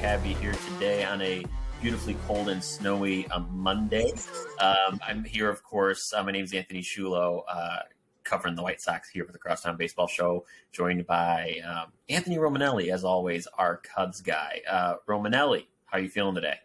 have you here today on a beautifully cold and snowy Monday. I'm here, of course. My name is Anthony Schullo, covering the White Sox here for the Crosstown Baseball Show, joined by Anthony Romanelli, as always, our Cubs guy. Romanelli, how are you feeling today?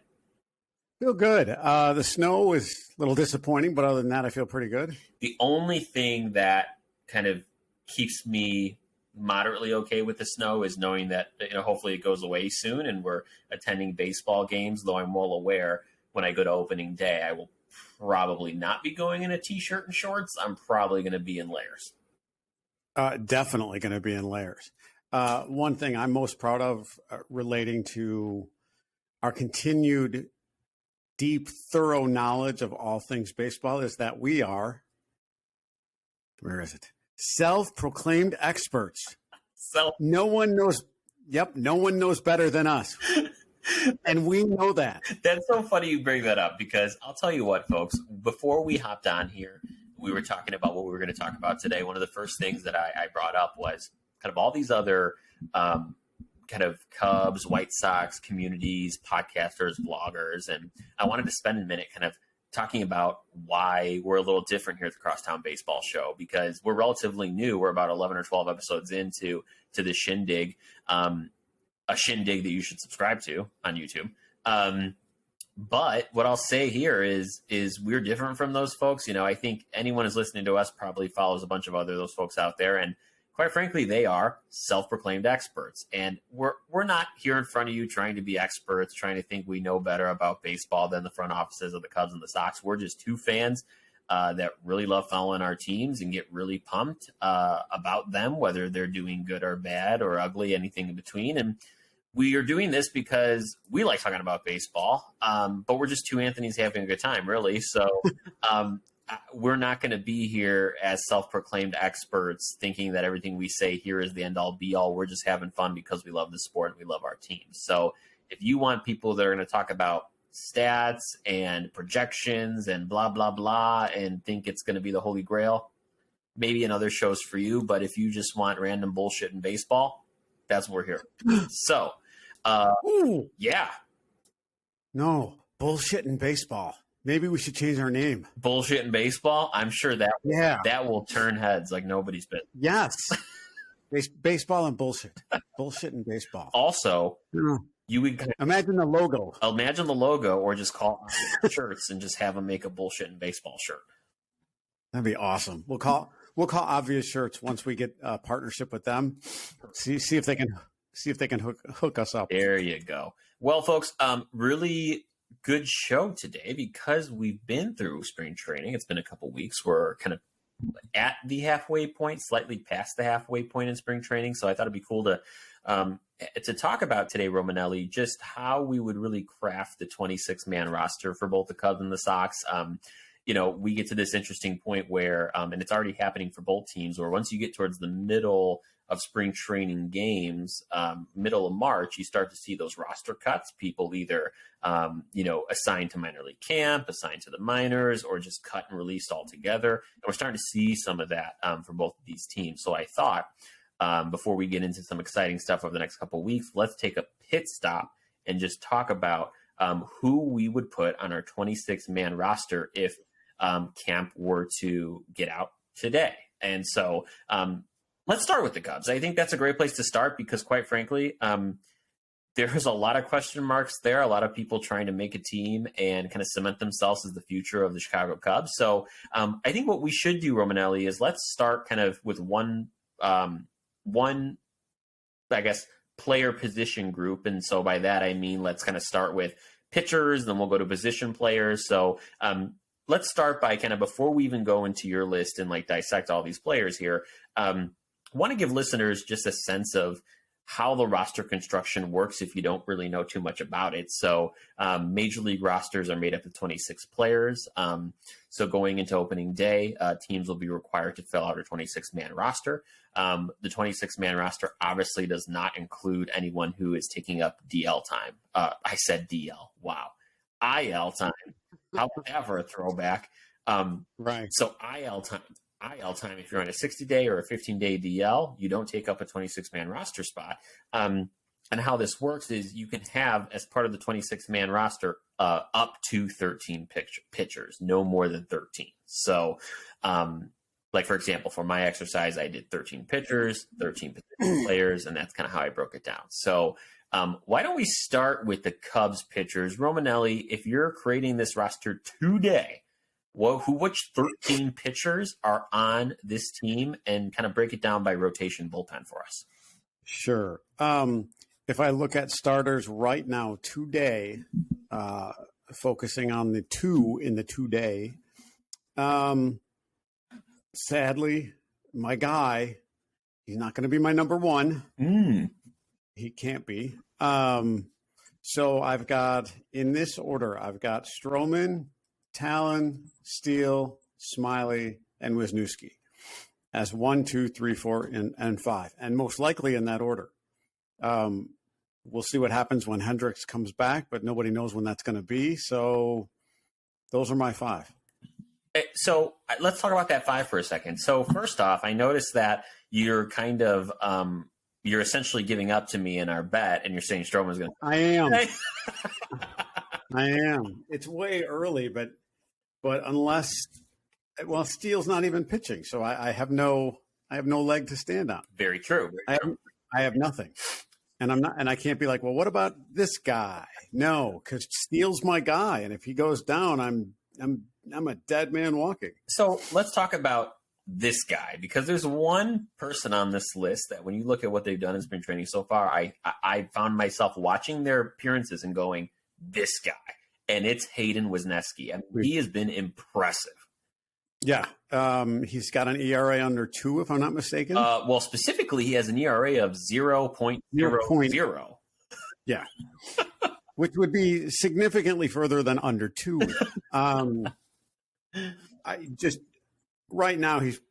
Feel good. The snow is a little disappointing, but other than that, I feel pretty good. The only thing that kind of keeps me moderately okay with the snow is knowing that, hopefully it goes away soon and we're attending baseball games, though I'm well aware when I go to opening day, I will probably not be going in a t-shirt and shorts. I'm probably going to be in layers. Definitely going to be in layers. One thing I'm most proud of relating to our continued deep, thorough knowledge of all things baseball is that we are, where is it? Self-proclaimed experts. No one knows. Yep. No one knows better than us. And we know that. That's so funny you bring that up, because I'll tell you what, folks, before we hopped on here, we were talking about what we were going to talk about today. One of the first things that I brought up was kind of all these other kind of Cubs, White Sox communities, podcasters, bloggers. And I wanted to spend a minute kind of talking about why we're a little different here at the Crosstown Baseball Show, because we're relatively new. We're about 11 or 12 episodes into the shindig, a shindig that you should subscribe to on YouTube. But what I'll say here is we're different from those folks. I think anyone who's listening to us probably follows a bunch of those folks out there. And quite frankly, they are self-proclaimed experts. And we're not here in front of you trying to be experts, trying to think we know better about baseball than the front offices of the Cubs and the Sox. We're just two fans that really love following our teams and get really pumped about them, whether they're doing good or bad or ugly, anything in between. And we are doing this because we like talking about baseball, but we're just two Anthonys having a good time, really. So we're not going to be here as self-proclaimed experts thinking that everything we say here is the end-all, be-all. We're just having fun because we love the sport and we love our teams. So if you want people that are going to talk about stats and projections and blah, blah, blah, and think it's going to be the Holy Grail, maybe another show's for you. But if you just want random bullshit in baseball, that's what we're here. So, yeah. No, bullshit in baseball. Maybe we should change our name. Bullshit in baseball. I'm sure that will turn heads like nobody's business. Yes. Baseball and bullshit. Bullshit in baseball. Also, you would imagine the logo. Imagine the logo, or just call shirts and just have them make a bullshit in baseball shirt. That'd be awesome. We'll call Obvious Shirts once we get a partnership with them. See if they can hook us up. There you go. Well, folks, really good show today because we've been through spring training. It's been a couple weeks. We're kind of at the halfway point, slightly past the halfway point in spring training. So I thought it'd be cool to talk about today, Romanelli, just how we would really craft the 26-man roster for both the Cubs and the Sox. We get to this interesting point where, and it's already happening for both teams, where once you get towards the middle of spring training games, middle of March, you start to see those roster cuts. People either, assigned to minor league camp, assigned to the minors, or just cut and released altogether. And we're starting to see some of that for both of these teams. So I thought, before we get into some exciting stuff over the next couple of weeks, let's take a pit stop and just talk about who we would put on our 26-man roster if camp were to get out today. And so let's start with the Cubs. I think that's a great place to start because, quite frankly, there's a lot of question marks there, a lot of people trying to make a team and kind of cement themselves as the future of the Chicago Cubs. So I think what we should do, Romanelli, is let's start kind of with one, I guess, player position group. And so by that, I mean, let's kind of start with pitchers, then we'll go to position players. So let's start by kind of, before we even go into your list and like dissect all these players here, want to give listeners just a sense of how the roster construction works if you don't really know too much about it. So major league rosters are made up of 26 players. So going into opening day, teams will be required to fill out a 26-man roster. The 26-man roster obviously does not include anyone who is taking up DL time. I said DL. Wow. IL time. How about that for a throwback? Right. So IL time, if you're on a 60-day or a 15-day DL, you don't take up a 26-man roster spot. And how this works is you can have, as part of the 26-man roster, up to 13 pitchers, no more than 13. So, like, for example, for my exercise, I did 13 pitchers, 13 position players, and that's kind of how I broke it down. So why don't we start with the Cubs pitchers? Romanelli, if you're creating this roster today, which 13 pitchers are on this team, and kind of break it down by rotation bullpen for us? Sure. If I look at starters right now today, focusing on the two in the today, sadly, my guy, he's not going to be my number one. He can't be. So I've got, in this order, I've got Stroman, Talon, Steele, Smiley, and Wisniewski as 1, 2, 3, 4, and 5, and most likely in that order. We'll see what happens when Hendricks comes back, but nobody knows when that's going to be. So those are my 5. So let's talk about that 5 for a second. So first off, I noticed that you're kind of you're essentially giving up to me in our bet, and you're saying Stroman's going to. I am. I am. It's way early, but unless, well, Steele's not even pitching, so I have no leg to stand on. Very true. I have nothing. And I'm not, and I can't be like, well, what about this guy? No, because Steele's my guy, and if he goes down, I'm a dead man walking. So let's talk about this guy, because there's one person on this list that, when you look at what they've done in spring training so far, I found myself watching their appearances and going, this guy, and it's Hayden Wesneski. I mean, he has been impressive. Yeah, he's got an ERA under 2, if I'm not mistaken. Well, specifically, he has an ERA of 0.00. Yeah, which would be significantly further than under 2. I just right now he's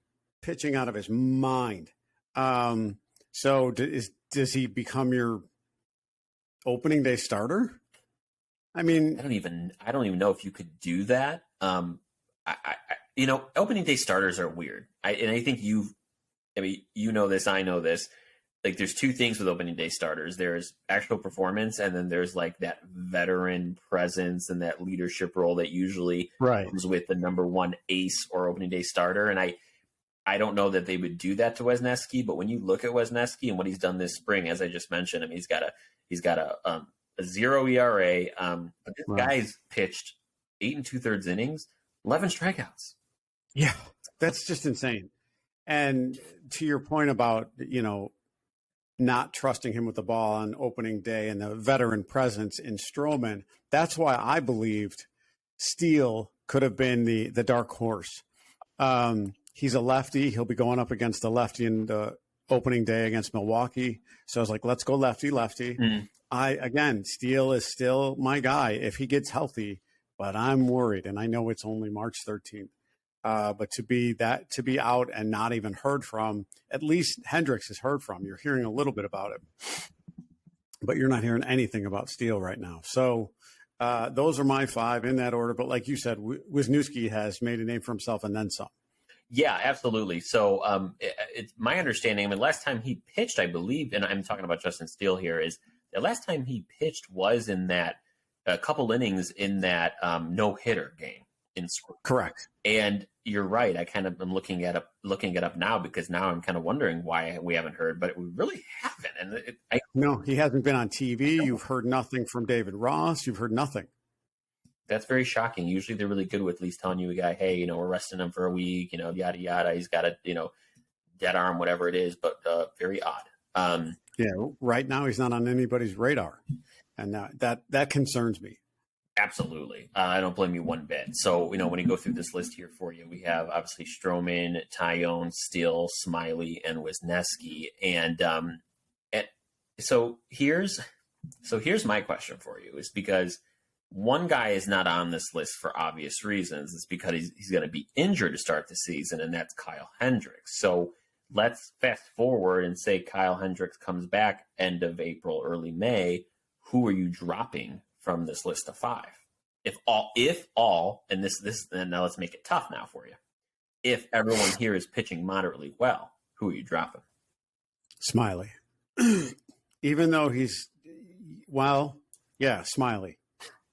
pitching out of his mind. So does he become your opening day starter? I mean, I don't even know if you could do that. Opening day starters are weird. I think you know this, I know this. Like, there's 2 things with opening day starters. There's actual performance, and then there's like that veteran presence and that leadership role that usually comes with the number 1 ace or opening day starter. And I don't know that they would do that to Wesneski, but when you look at Wesneski and what he's done this spring, as I just mentioned, I mean, he's got a 0 ERA. But this guy's pitched 8 2/3 innings, 11 strikeouts. Yeah, that's just insane. And to your point about, not trusting him with the ball on opening day and the veteran presence in Stroman, that's why I believed Steele could have been the dark horse. He's a lefty. He'll be going up against the lefty in the opening day against Milwaukee. So I was like, let's go lefty. Steele is still my guy if he gets healthy, but I'm worried, and I know it's only March 13th. But to be out and not even heard from, at least Hendricks is heard from. You're hearing a little bit about it, but you're not hearing anything about Steele right now. So those are my 5 in that order. But like you said, Wisniewski has made a name for himself and then some. Yeah, absolutely. So it's my understanding. I mean, last time he pitched, I believe, and I'm talking about Justin Steele here, is the last time he pitched was in that a couple innings in that no-hitter game in school. Correct. And you're right. I kind of am looking it up now, because now I'm kind of wondering why we haven't heard, but we really haven't. And no, he hasn't been on TV. You've heard nothing from David Ross. You've heard nothing. That's very shocking. Usually they're really good with at least telling you a guy, hey, we're resting him for a week, yada, yada. He's got a, dead arm, whatever it is, but very odd. Yeah. Right now he's not on anybody's radar. And that concerns me. Absolutely. I don't blame you one bit. So, when you go through this list here for you, we have obviously Stroman, Tyone, Steele, Smiley, and Wesneski. And so here's my question for you, is because one guy is not on this list for obvious reasons. It's because he's going to be injured to start the season, and that's Kyle Hendricks. So let's fast forward and say Kyle Hendricks comes back end of April, early May. Who are you dropping from this list of 5? If all, and and now let's make it tough now for you. If everyone here is pitching moderately well, who are you dropping? Smiley. even though Smiley.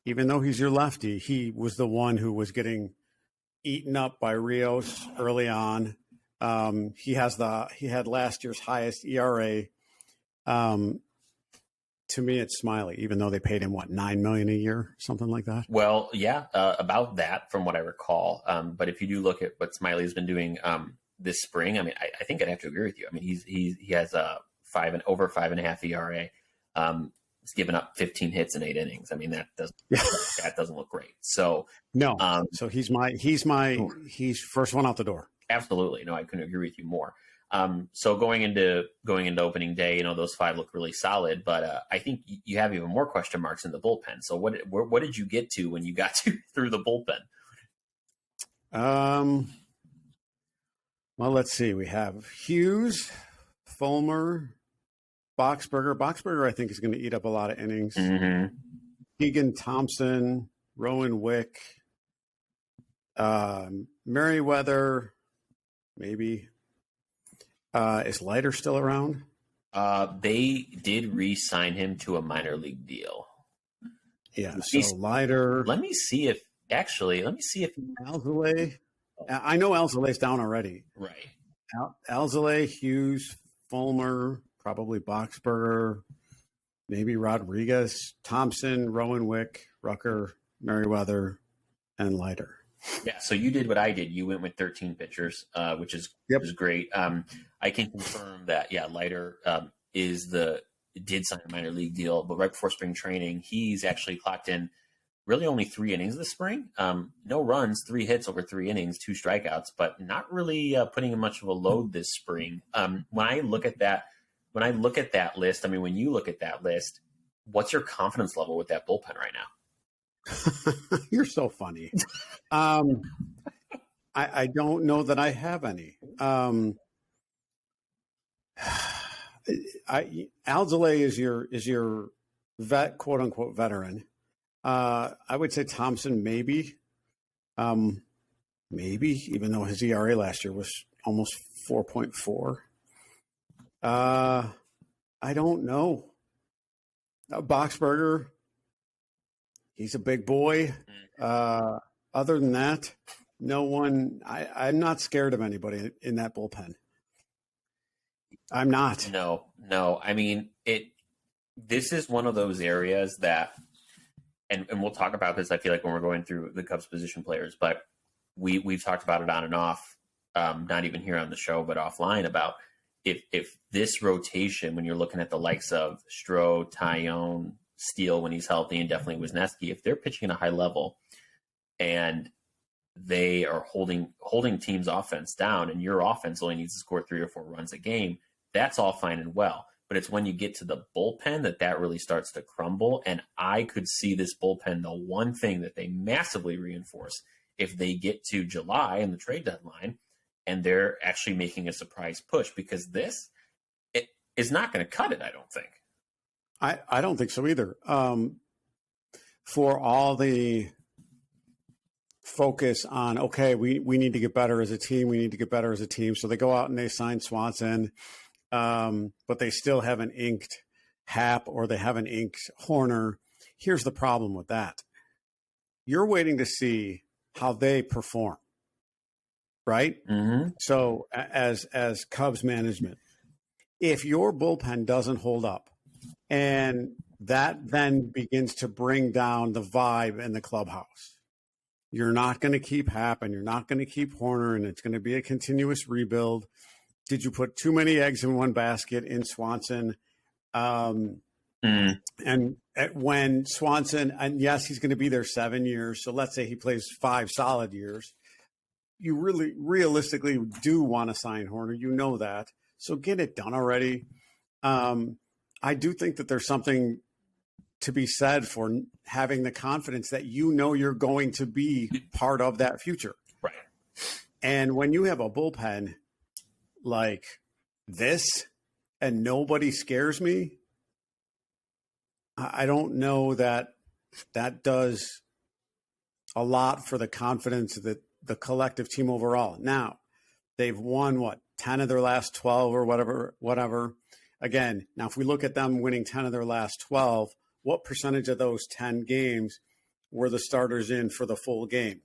Even though he's your lefty, he was the one who was getting eaten up by Rios early on. He had last year's highest ERA. To me, it's Smiley, even though they paid him $9 million a year, something like that. Well, yeah, about that from what I recall. But if you do look at what Smiley's been doing this spring, I mean, I think I'd have to agree with you. I mean, he has a over 5.5 ERA. He's given up 15 hits in 8 innings. I mean, that doesn't look great. So no, so he's first one out the door. Absolutely, no, I couldn't agree with you more. So going into opening day, those 5 look really solid, but I think you have even more question marks in the bullpen. So what did you get to when you got through the bullpen? Well, let's see. We have Hughes, Fulmer, Boxberger. Boxberger, I think, is going to eat up a lot of innings. Mm-hmm. Keegan Thompson, Rowan Wick, Merriweather, maybe. Is Leiter still around? They did re-sign him to a minor league deal. Yeah, so Leiter. Let me see if Alzolay. I know Alzolay's down already. Right. Alzolay, Hughes, Fulmer, probably Boxberger, maybe Rodriguez, Thompson, Rowan Wick, Rucker, Merriweather, and Leiter. Yeah, so you did what I did. You went with 13 pitchers, which is great. I can confirm that, Leiter did sign a minor league deal, but right before spring training, he's actually clocked in really only 3 innings this spring. No runs, 3 hits over 3 innings, 2 strikeouts, but not really putting in much of a load this spring. When I look at that list, I mean, when you look at that list, what's your confidence level with that bullpen right now? You're so funny. I don't know that I have any. Alzolay is your vet, quote unquote veteran. I would say Thompson, maybe, even though his ERA last year was almost 4.4. I don't know. Boxberger, he's a big boy. Other than that, no one. I'm not scared of anybody in that bullpen. I'm not. No. I mean, this is one of those areas that, and we'll talk about this, I feel like, when we're going through the Cubs position players, but we've talked about it on and off, not even here on the show, but offline, about if this rotation, when you're looking at the likes of Stroh, Tyone, Steele when he's healthy, and definitely Wisniewski, if they're pitching at a high level and they are holding teams' offense down, and your offense only needs to score 3 or 4 runs a game, that's all fine and well. But it's when you get to the bullpen that really starts to crumble. And I could see this bullpen, the one thing that they massively reinforce if they get to July and the trade deadline, and they're actually making a surprise push, because it is not going to cut it, I don't think. I don't think so either. For all the focus on, okay, we need to get better as a team. So they go out and they sign Swanson, but they still haven't inked Happ, or they haven't inked Horner. Here's the problem with that. You're waiting to see how they perform, right? Mm-hmm. So as Cubs management, if your bullpen doesn't hold up, and that then begins to bring down the vibe in the clubhouse, you're not going to keep Happ, and you're not going to keep Horner, and it's going to be a continuous rebuild. Did you put too many eggs in one basket in Swanson? And when Swanson, and yes, he's going to be there 7 years. So let's say he plays 5 solid years. You really realistically do want to sign Horner. You know that. So get it done already. I do think that there's something to be said for having the confidence that you're going to be part of that future. Right. And when you have a bullpen like this and nobody scares me, I don't know that does a lot for the confidence of the collective team overall. Now, they've won 10 of their last 12 or whatever. again, now if we look at them winning 10 of their last 12, what percentage of those 10 games were the starters in for the full game?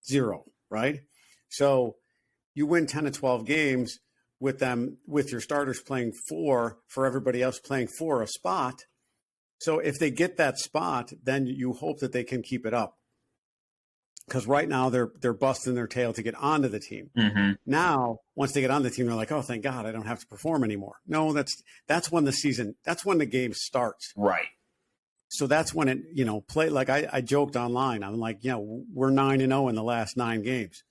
0, right? So you win 10 to 12 games with them, with your starters playing 4 for everybody else playing 4 a spot. So if they get that spot, then you hope that they can keep it up. Because right now they're busting their tail to get onto the team. Mm-hmm. Now, once they get on the team, they're like, oh, thank God, I don't have to perform anymore. No, that's when the game starts. Right. So that's when it, play like I joked online. I'm like, we're 9-0 in the last 9 games.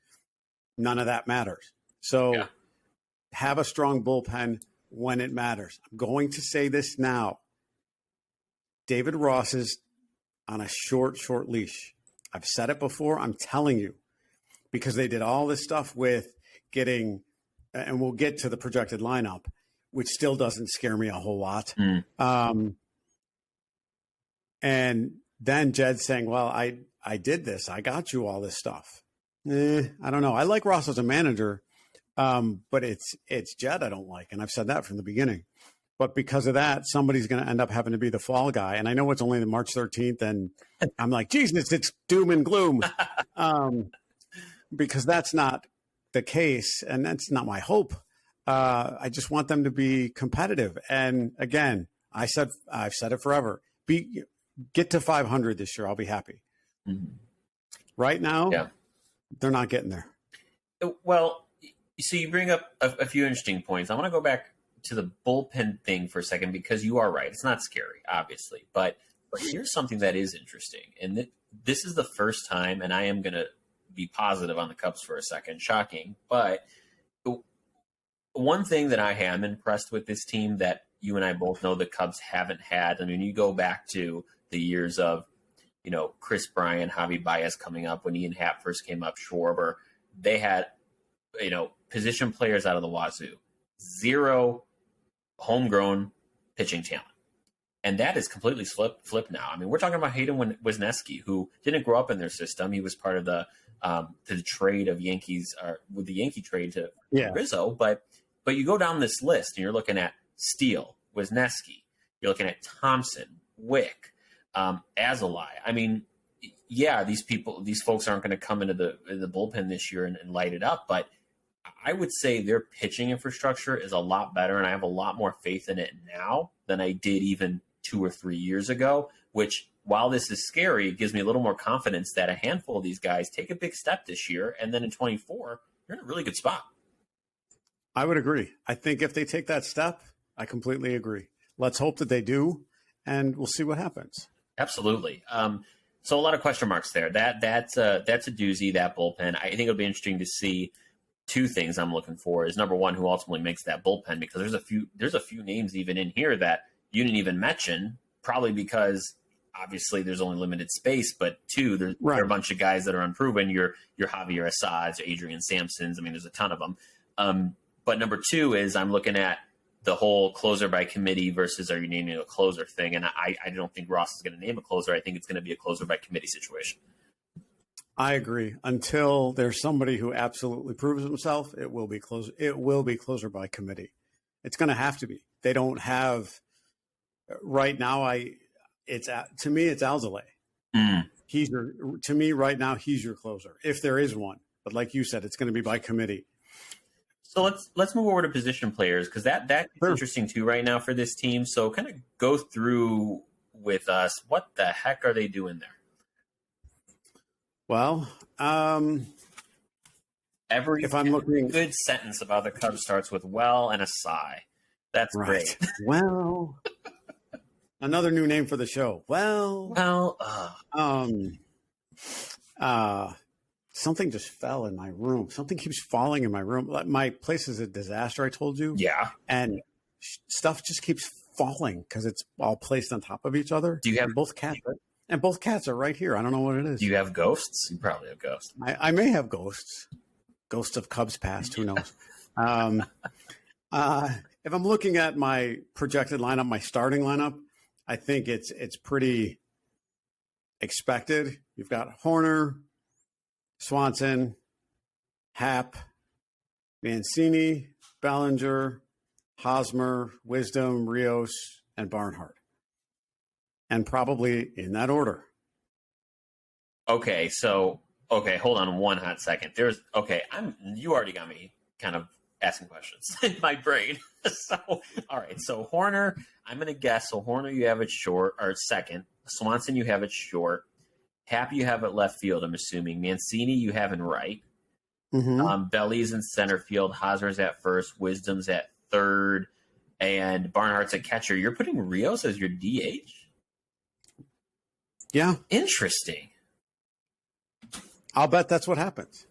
None of that matters. So have a strong bullpen when it matters. I'm going to say this now. David Ross is on a short leash. I've said it before. I'm telling you, because they did all this stuff with getting, and we'll get to the projected lineup, which still doesn't scare me a whole lot. And then Jed saying, well, I did this. I got you all this stuff. I don't know. I like Ross as a manager, but it's Jed I don't like. And I've said that from the beginning. But because of that, somebody's going to end up having to be the fall guy. And I know it's only the March 13th. And I'm like, Jesus, it's doom and gloom. Because that's not the case. And that's not my hope. I just want them to be competitive. And again, I've said it forever. Get to 500 this year. I'll be happy. Mm-hmm. Right now, they're not getting there. Well, so you bring up a few interesting points. I want to go back to the bullpen thing for a second, because you are right. It's not scary, obviously, but here's something that is interesting. And this is the first time, and I am going to be positive on the Cubs for a second, shocking. But one thing that I am impressed with this team that you and I both know the Cubs haven't had. I mean, you go back to the years of, Chris Bryant, Javi Baez coming up when Ian Happ first came up, Schwarber, they had, position players out of the wazoo, 0 homegrown pitching talent. And that is completely flipped now. I mean, we're talking about Hayden Wesneski, who didn't grow up in their system. He was part of the trade of Yankees, or with the Yankee trade to Rizzo. But you go down this list and you're looking at Steele, Wesneski. You're looking at Thompson, Wick, Azalai. I mean, these folks aren't going to come into the bullpen this year and light it up. But I would say their pitching infrastructure is a lot better, and I have a lot more faith in it now than I did even 2 or 3 years ago, which, while this is scary, it gives me a little more confidence that a handful of these guys take a big step this year, and then in 24, you're in a really good spot. I would agree. I think if they take that step, I completely agree. Let's hope that they do, and we'll see what happens. Absolutely. So a lot of question marks there. That's a doozy, that bullpen. I think it'll be interesting to see. 2 things I'm looking for is, number one, who ultimately makes that bullpen, because there's a few names even in here that you didn't even mention, probably because obviously there's only limited space, but 2, there are a bunch of guys that are unproven. Your Javier Assads, Adrian Sampsons. I mean, there's a ton of them. But number 2 is I'm looking at the whole closer by committee versus are you naming a closer thing. And I don't think Ross is going to name a closer. I think it's going to be a closer by committee situation. I agree. Until there's somebody who absolutely proves himself, it will be closer. It will be closer by committee. It's going to have to be. They don't have right now. To me, it's Alzolay. To me right now, he's your closer, if there is one. But like you said, it's going to be by committee. So let's move over to position players, because that's interesting too right now for this team. So kind of go through with us, what the heck are they doing there? Well, every good sentence about the Cubs starts with "well" and a sigh. That's right. Great. Well, another new name for the show. Something just fell in my room. Something keeps falling in my room. My place is a disaster, I told you. Yeah. And stuff just keeps falling because it's all placed on top of each other. Do you have both cats? And both cats are right here. I don't know what it is. Do you have ghosts? You probably have ghosts. I may have ghosts. Ghosts of Cubs past. Who knows? If I'm looking at my projected lineup, my starting lineup, I think it's pretty expected. You've got Horner, Swanson, Happ, Mancini, Bellinger, Hosmer, Wisdom, Rios, and Barnhart. And probably in that order. Okay, so hold on one hot second. You already got me kind of asking questions in my brain. So all right, so Horner, I'm gonna guess. So Horner, you have it short or second. Swanson, you have it short. Happ, you have it left field. I'm assuming Mancini, you have in right. Mm-hmm. Belly's in center field. Hosmer's at first. Wisdom's at third, and Barnhart's at catcher. You're putting Rios as your DH. Yeah. Interesting. I'll bet that's what happens.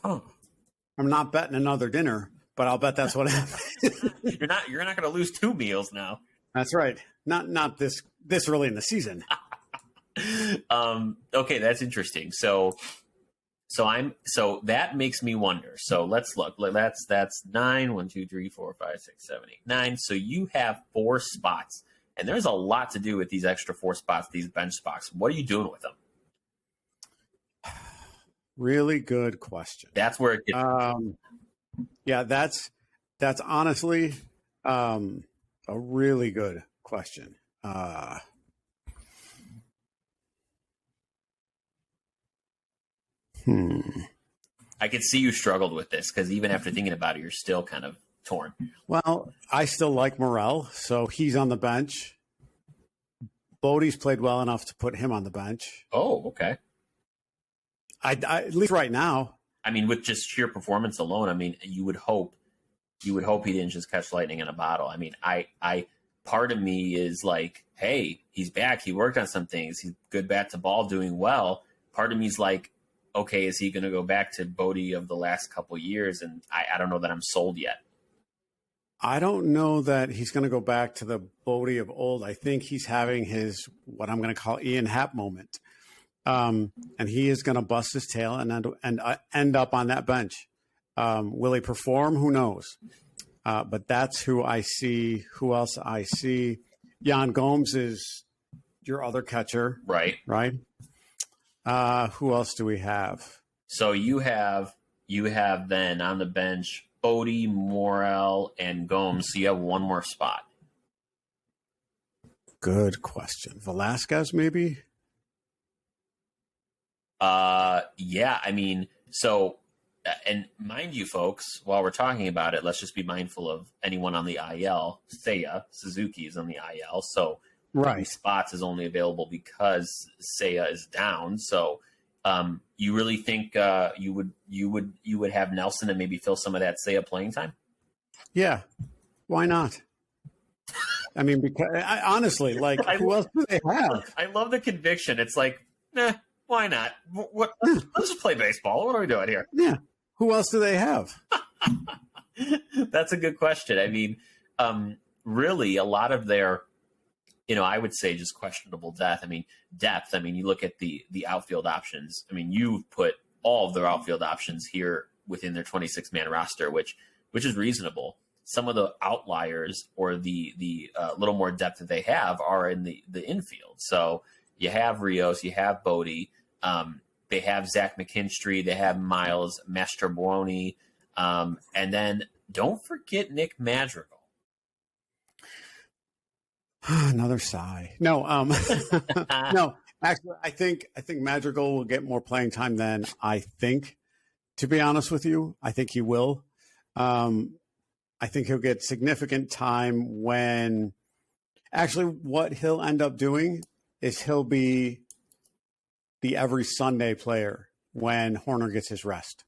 Oh. I'm not betting another dinner, but I'll bet that's what happens. You're not going to lose 2 meals now. That's right. Not this early in the season. Okay, that's interesting. So that makes me wonder. So let's look. That's 9. 1, 2, 3, 4, 5, 6, 7, 8, 9. So you have 4 spots, and there's a lot to do with these extra 4 spots, these bench spots. What are you doing with them? Really good question. That's where it gets. Yeah, that's honestly a really good question. I could see you struggled with this because even after thinking about it, you're still kind of torn. Well, I still like Morel, so he's on the bench. Bodie's played well enough to put him on the bench. Oh, okay. I at least right now. I mean, with just sheer performance alone, I mean, you would hope he didn't just catch lightning in a bottle. I mean, I part of me is like, hey, he's back. He worked on some things. He's good bat to ball, doing well. Part of me is like, okay, is he going to go back to Bodie of the last couple of years? And I don't know that I'm sold yet. I don't know that he's going to go back to the Bodie of old. I think he's having his, what I'm going to call Ian Happ moment. And he is going to bust his tail and end up on that bench. Will he perform? Who knows? But that's who I see. Who else I see? Jan Gomes is your other catcher. Right. Right. Who else do we have? So you have then on the bench Bodie, Morel, and Gomes. So you have one more spot. Good question. Velasquez, maybe? Yeah, I mean, so, and mind you, folks, while we're talking about it, let's just be mindful of anyone on the IL. Seiya, Suzuki is on the IL, so right. Spots is only available because Seiya is down. So, you really think you would have Nelson and maybe fill some of that Seiya playing time? Yeah, why not? I mean, because honestly, like, who else do they have? I love the conviction. It's like, why not? Let's just play baseball. What are we doing here? Yeah. Who else do they have? That's a good question. I mean, really, a lot of their, I would say just questionable depth. I mean, you look at the outfield options. I mean, you've put all of their outfield options here within their 26-man roster, which is reasonable. Some of the outliers or the little more depth that they have are in the infield. So you have Rios, you have Bodie, they have Zach McKinstry, they have Miles Mastrobuoni, and then don't forget Nick Madrigal. Another sigh. No, no. Actually, I think Madrigal will get more playing time than I think. To be honest with you, I think he will. I think he'll get significant time when. Actually, what he'll end up doing is he'll be the every Sunday player when Horner gets his rest.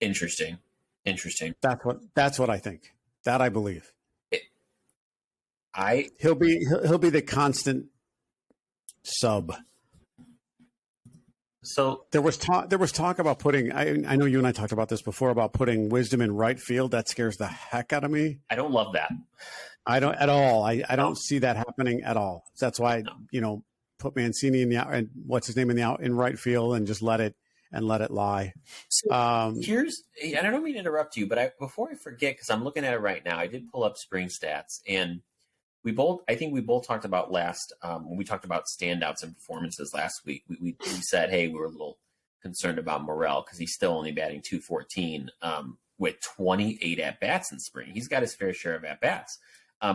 Interesting. That's what I think. That I believe. He'll be the constant sub. So there was talk about putting. I know you and I talked about this before about putting Wisdom in right field. That scares the heck out of me. I don't love that. I don't at all. I don't see that happening at all. That's why put Mancini in the out and what's his name in right field and just let it lie. So here's, and I don't mean to interrupt you, but before I forget, because I'm looking at it right now, I did pull up spring stats, and I think we both talked about when we talked about standouts and performances last week. We said, hey, we were a little concerned about Morel because he's still only batting .214, with 28 at bats in spring. He's got his fair share of at bats.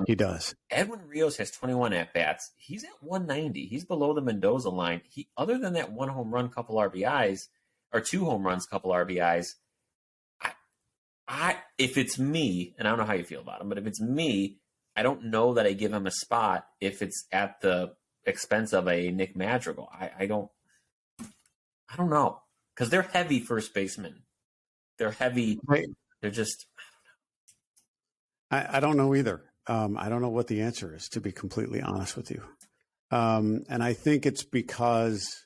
He does. Edwin Rios has 21 at bats. He's at 190. He's below the Mendoza line. Other than that one home run, couple RBIs, or two home runs, couple RBIs. If it's me, and I don't know how you feel about him, but if it's me, I don't know that I give him a spot if it's at the expense of a Nick Madrigal. I don't know, because they're heavy first basemen. They're heavy. Right. They're just. I don't know either. I don't know what the answer is, to be completely honest with you. And I think it's because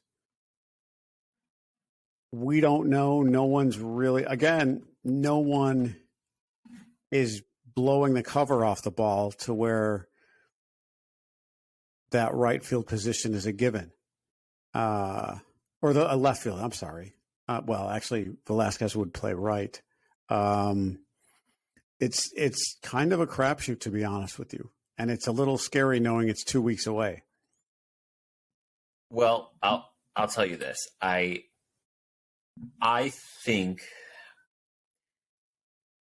we don't know. No one's really, again, no one is blowing the cover off the ball to where that right field position is a given. Or a left field, I'm sorry. Well, actually, Velasquez would play right. It's kind of a crapshoot, to be honest with you. And it's a little scary knowing it's 2 weeks away. Well, I'll tell you this. I think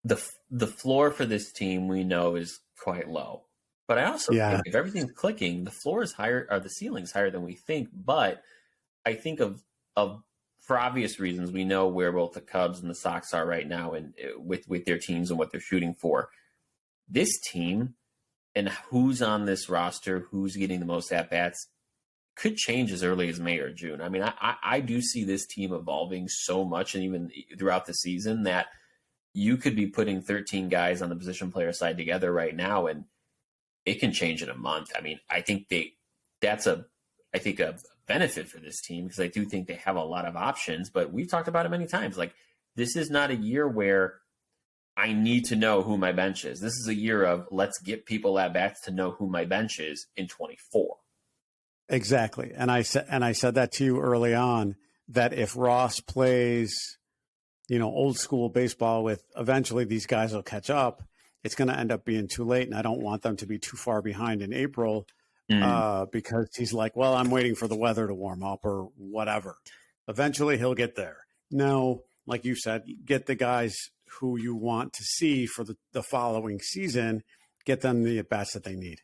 the floor for this team we know is quite low. But I also think if everything's clicking, the floor is higher, or the ceiling's higher than we think. But I think of for obvious reasons, we know where both the Cubs and the Sox are right now, and with their teams and what they're shooting for. This team and who's on this roster, who's getting the most at bats, could change as early as May or June. I mean, I do see this team evolving so much, and even throughout the season, that you could be putting 13 guys on the position player side together right now, and it can change in a month. I mean, I think that's a benefit for this team, because I do think they have a lot of options, but we've talked about it many times. Like, this is not a year where I need to know who my bench is. This is a year of let's get people at bats to know who my bench is in 24. Exactly. And I said that to you early on, that if Ross plays, old school baseball with eventually these guys will catch up, it's going to end up being too late. And I don't want them to be too far behind in April because he's like, well, I'm waiting for the weather to warm up or whatever. Eventually he'll get there. No, like you said, get the guys who you want to see for the following season, get them the at-bats that they need.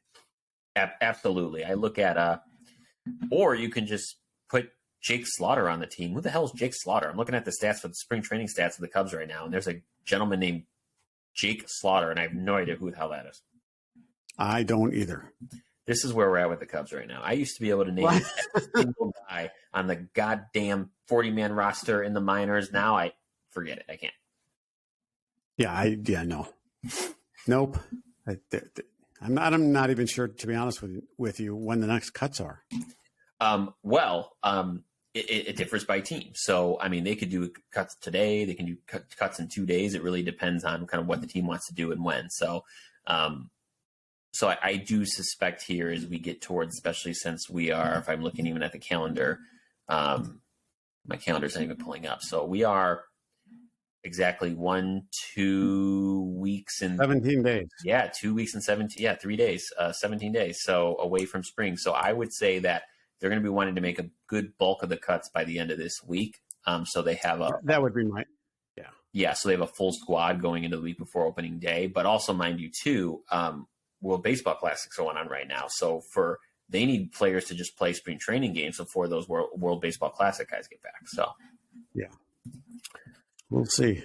Absolutely. I look at, or you can just put Jake Slaughter on the team. Who the hell is Jake Slaughter? I'm looking at the stats for the spring training stats of the Cubs right now, and there's a gentleman named Jake Slaughter, and I have no idea who the hell that is. I don't either. This is where we're at with the Cubs right now. I used to be able to name every single guy on the goddamn 40-man roster in the minors. Now I forget it. I can't. No. Nope. I'm not even sure, to be honest with you, when the next cuts are. It differs by team. So, I mean, they could do cuts today. They can do cuts in 2 days. It really depends on kind of what the team wants to do and when. So, I do suspect here as we get towards, especially since we are, if I'm looking even at the calendar, my calendar's not even pulling up. So we are exactly 2 weeks and 17 days. Yeah, 2 weeks and 17. Yeah, 3 days, 17 days. So away from spring. So I would say that they're going to be wanting to make a good bulk of the cuts by the end of this week. So they have that would be my, yeah. So they have a full squad going into the week before opening day, but also mind you too, World Baseball Classic's going on right now. So they need players to just play spring training games before those World Baseball Classic guys get back. So yeah, we'll see.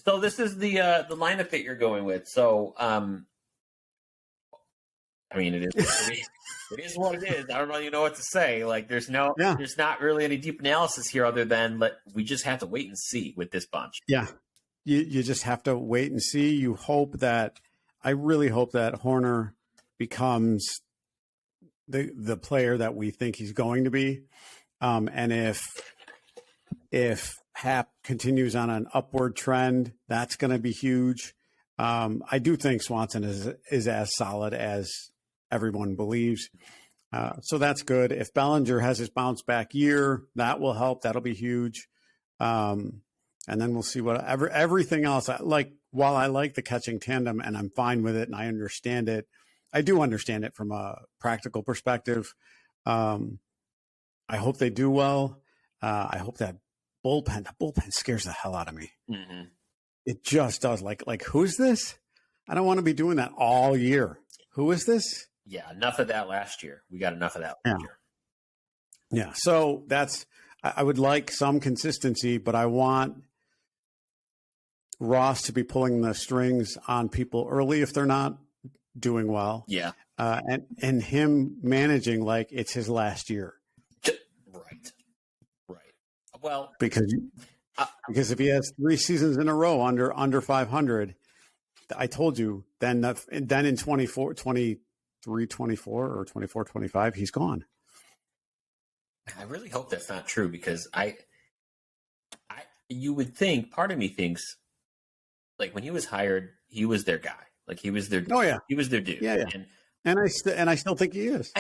So this is the lineup that you're going with. So, I mean, it is what it is. I don't really know what to say. Like, there's not really any deep analysis here other than we just have to wait and see with this bunch. Yeah, you just have to wait and see. I really hope that Horner becomes the player that we think he's going to be. And if Hap continues on an upward trend, that's going to be huge. I do think Swanson is as solid as everyone believes. So that's good. If Bellinger has his bounce back year, that will help. That'll be huge. And then we'll see everything else. While I like the catching tandem and I'm fine with it and I understand it, I do understand it from a practical perspective. I hope they do well. I hope that the bullpen scares the hell out of me. Mm-hmm. It just does. Like who's this? I don't want to be doing that all year. Who is this? Yeah, enough of that last year. We got enough of that last year. Yeah. So I would like some consistency, but I want Ross to be pulling the strings on people early if they're not doing well. Yeah. And him managing like it's his last year. Right. Well, because if he has 3 seasons in a row under 500, I told you, then in 23, 24 or 24, 25, he's gone. I really hope that's not true because you would think, part of me thinks, like when he was hired, he was their guy. Like he was their, he was their dude. Yeah. And I still think he is.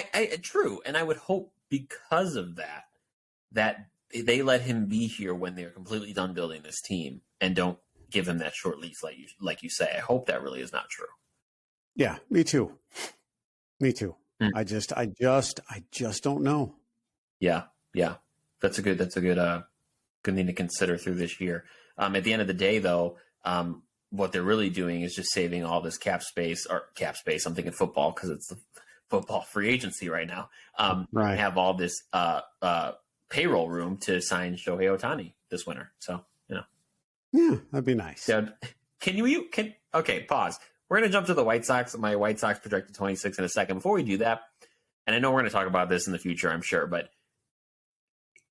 True. And I would hope because of that they let him be here when they're completely done building this team and don't give him that short lease, like you say. I hope that really is not true. Yeah, me too. I just don't know. Yeah. That's a good thing to consider through this year. At the end of the day, though, what they're really doing is just saving all this cap space. I'm thinking football because it's the football free agency right now. Right. Have all this payroll room to sign Shohei Ohtani this winter. So, yeah, that'd be nice. So, okay, pause. We're going to jump to the White Sox. My White Sox projected 26 in a second. Before we do that, and I know we're going to talk about this in the future, I'm sure, but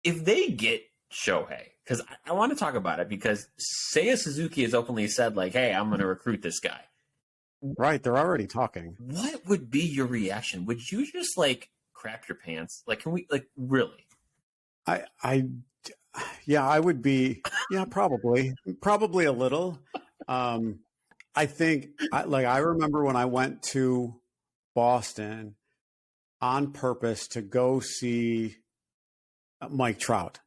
if they get Shohei, because I want to talk about it, because Seiya Suzuki has openly said, like, hey, I'm going to recruit this guy. Right, they're already talking. What would be your reaction? Would you just, like, crap your pants? Like, can we, like, really? I would be, probably a little. I think, I remember when I went to Boston on purpose to go see Mike Trout,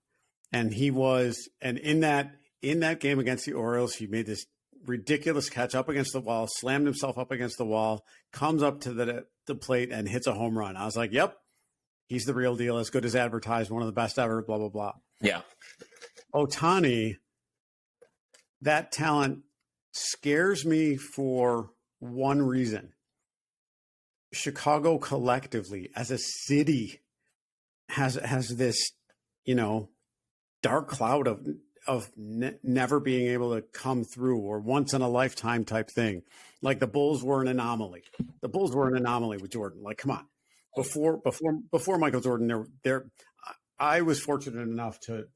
and in that game against the Orioles, he made this ridiculous catch up against the wall, slammed himself up against the wall, comes up to the plate and hits a home run. I was like, yep, he's the real deal, as good as advertised, one of the best ever, blah, blah, blah. Yeah. Ohtani, that talent scares me for one reason. Chicago collectively as a city has this, dark cloud of never being able to come through, or once in a lifetime type thing. Like the Bulls were an anomaly. The Bulls were an anomaly with Jordan. Like, come on. Before Michael Jordan, I was fortunate enough to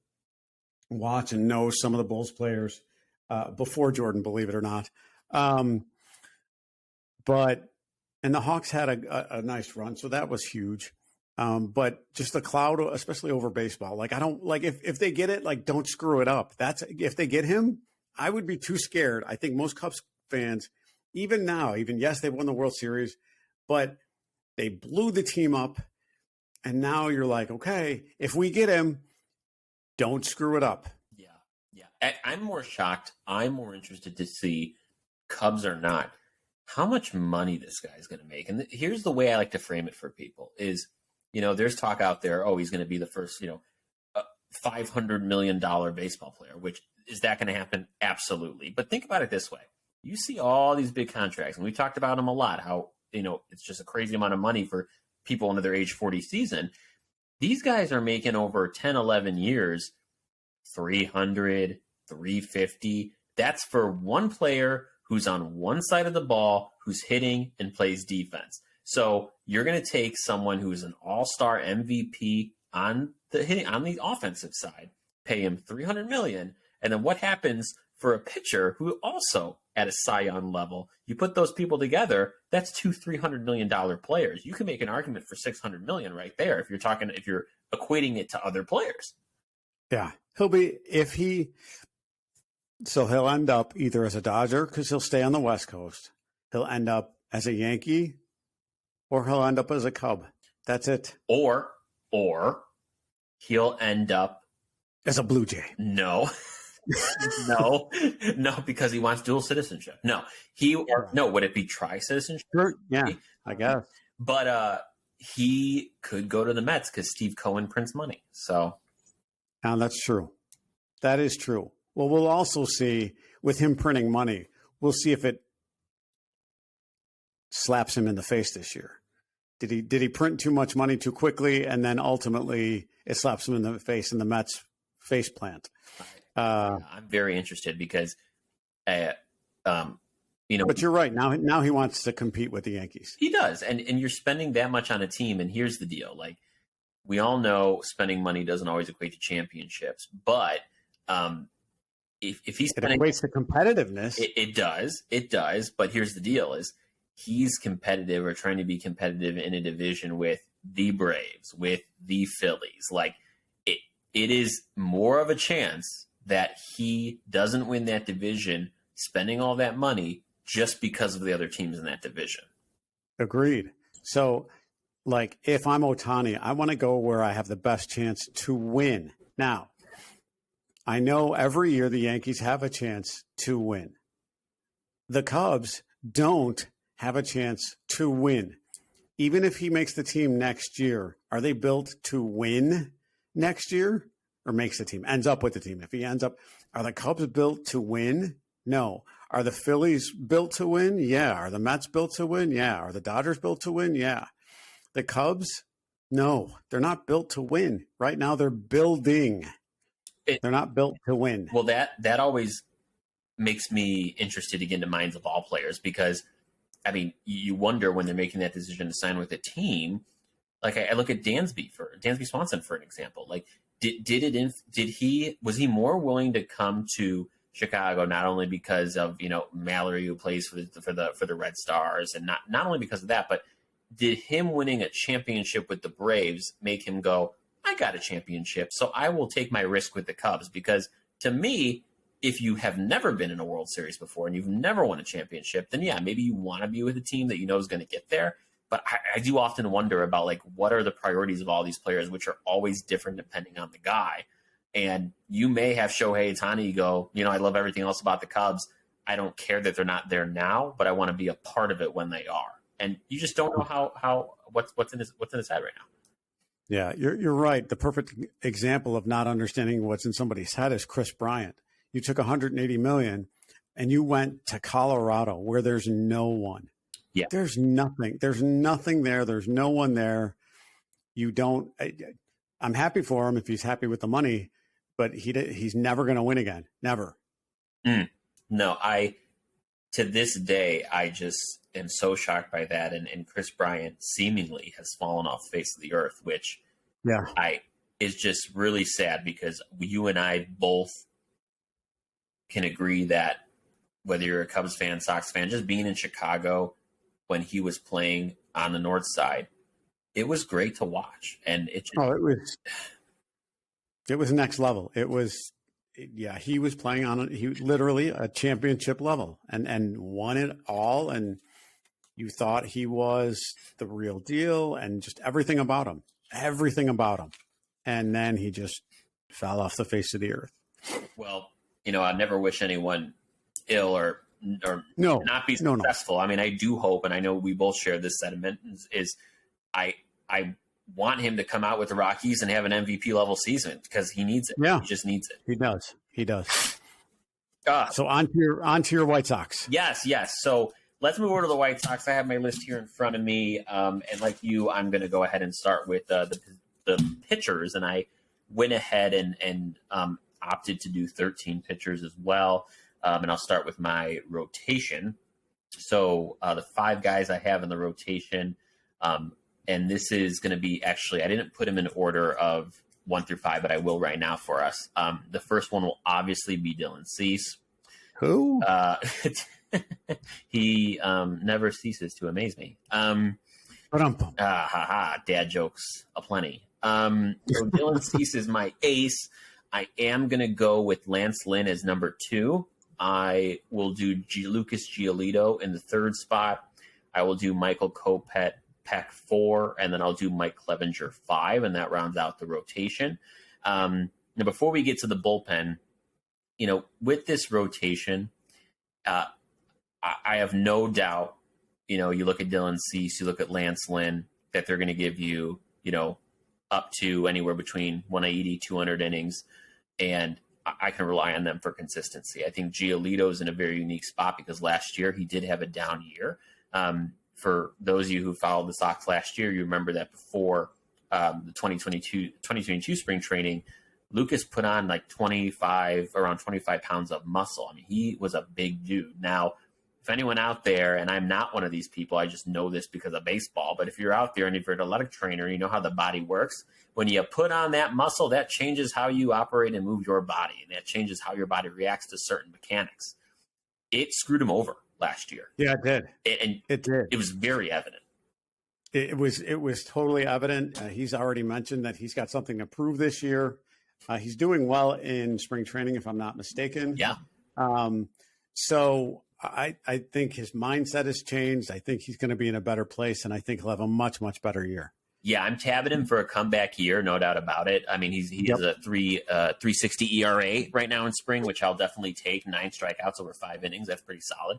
watch and know some of the Bulls players before Jordan, believe it or not. And the Hawks had a nice run, so that was huge. But just the cloud, especially over baseball. Like, I don't like if they get it, like, don't screw it up. If they get him, I would be too scared. I think most Cubs fans, even now, yes, they won the World Series, but they blew the team up. And now you're like, okay, if we get him, don't screw it up. Yeah. I'm more shocked. I'm more interested to see, Cubs or not, how much money this guy is going to make. And here's the way I like to frame it for people is, there's talk out there, he's going to be the first, $500 million baseball player, which is that going to happen? Absolutely. But think about it this way. You see all these big contracts, and we talked about them a lot, how, it's just a crazy amount of money for people under their age 40 season. These guys are making over 10, 11 years, 300, 350. That's for one player who's on one side of the ball, who's hitting and plays defense. So you're going to take someone who's an all-star MVP on the offensive side, pay him $300 million, and then what happens for a pitcher who also at a Cy Young level? You put those people together, that's two $300 million players. You can make an argument for $600 million right there if you're equating it to other players. Yeah, he'll end up either as a Dodger, because he'll stay on the West Coast. He'll end up as a Yankee, or he'll end up as a Cub. That's it. Or he'll end up as a Blue Jay. No, because he wants dual citizenship. No, would it be tri-citizenship? Sure. Yeah, I guess. But he could go to the Mets because Steve Cohen prints money. So, and that's true. That is true. Well, we'll also see with him printing money, we'll see if it slaps him in the face this year. Did he print too much money too quickly, and then ultimately it slaps him in the face and the Mets face plant? I'm very interested because, But you're right. Now he wants to compete with the Yankees. He does, and you're spending that much on a team. And here's the deal: like we all know, spending money doesn't always equate to championships, but if he's spending, it equates to competitiveness. It does. But here's the deal: is he's competitive or trying to be competitive in a division with the Braves, with the Phillies. Like it is more of a chance that he doesn't win that division spending all that money just because of the other teams in that division. Agreed. So, like, if I'm Ohtani, I want to go where I have the best chance to win. Now, I know every year the Yankees have a chance to win. The Cubs don't have a chance to win. Even if he makes the team next year, are they built to win next year? Or makes the team, ends up with the team? If he ends up, are the Cubs built to win? No. Are the Phillies built to win? Yeah. Are the Mets built to win? Yeah. Are the Dodgers built to win? Yeah. The Cubs, no, they're not built to win. Right now they're building. They're not built to win. Well, that always makes me interested to get into minds of all players because, I mean, you wonder when they're making that decision to sign with a team. Like I look at Dansby Swanson for an example. Like, was he more willing to come to Chicago not only because of Mallory, who plays for the Red Stars, and not only because of that, but did him winning a championship with the Braves make him go, I got a championship, so I will take my risk with the Cubs? Because to me, if you have never been in a World Series before and you've never won a championship, then yeah, maybe you want to be with a team that you know is going to get there. But I do often wonder about, like, what are the priorities of all these players, which are always different depending on the guy. And you may have Shohei Ohtani go, I love everything else about the Cubs. I don't care that they're not there now, but I want to be a part of it when they are. And you just don't know what's in his head right now. Yeah, you're right. The perfect example of not understanding what's in somebody's head is Chris Bryant. You took $180 million and you went to Colorado where there's no one. Yeah. There's nothing. There's nothing there. There's no one there. I'm happy for him if he's happy with the money, but he's never going to win again. Never. No, to this day, I just am so shocked by that. And Chris Bryant seemingly has fallen off the face of the earth, which is just really sad because you and I both can agree that whether you're a Cubs fan, Sox fan, just being in Chicago when he was playing on the North Side, it was great to watch. And it was next level. It was, he was playing on literally a championship level and won it all. And you thought he was the real deal and just everything about him. And then he just fell off the face of the earth. Well, I never wish anyone ill or not be successful. No. I mean, I do hope, and I know we both share this sentiment, is I want him to come out with the Rockies and have an MVP level season because he needs it. Yeah. He just needs it. He does. So on to your White Sox. Yes. So let's move over to the White Sox. I have my list here in front of me. And like you, I'm going to go ahead and start with the pitchers. And I went ahead and opted to do 13 pitchers as well. And I'll start with my rotation. So the 5 guys I have in the rotation, and this is going to be I didn't put them in order of 1 through 5, but I will right now for us. The first one will obviously be Dylan Cease. Who? He never ceases to amaze me. Dad jokes aplenty. So Dylan Cease is my ace. I am going to go with Lance Lynn as number 2. I will do Lucas Giolito in the 3rd spot. I will do Michael Kopech 4, and then I'll do Mike Clevenger 5, and that rounds out the rotation. Now, before we get to the bullpen, with this rotation, I have no doubt, you look at Dylan Cease, you look at Lance Lynn, that they're going to give you, up to anywhere between 180, 200 innings. And I can rely on them for consistency. I think Giolito's in a very unique spot because last year he did have a down year. For those of you who followed the Sox last year, you remember that before the 2022 spring training, Lucas put on like around 25 pounds of muscle. I mean, he was a big dude. Now, if anyone out there, and I'm not one of these people, I just know this because of baseball, but if you're out there and if you're an athletic trainer, you know how the body works. When you put on that muscle, that changes how you operate and move your body, and that changes how your body reacts to certain mechanics. It screwed him over last year. Yeah, it did. It did. It was very evident. It was totally evident. He's already mentioned that he's got something to prove this year. He's doing well in spring training, if I'm not mistaken. Yeah. So I think his mindset has changed. I think he's going to be in a better place, and I think he'll have a much, much better year. Yeah, I'm tabbing him for a comeback year, no doubt about it. I mean, he has a 3.60 ERA right now in spring, which I'll definitely take. 9 strikeouts over 5 innings. That's pretty solid.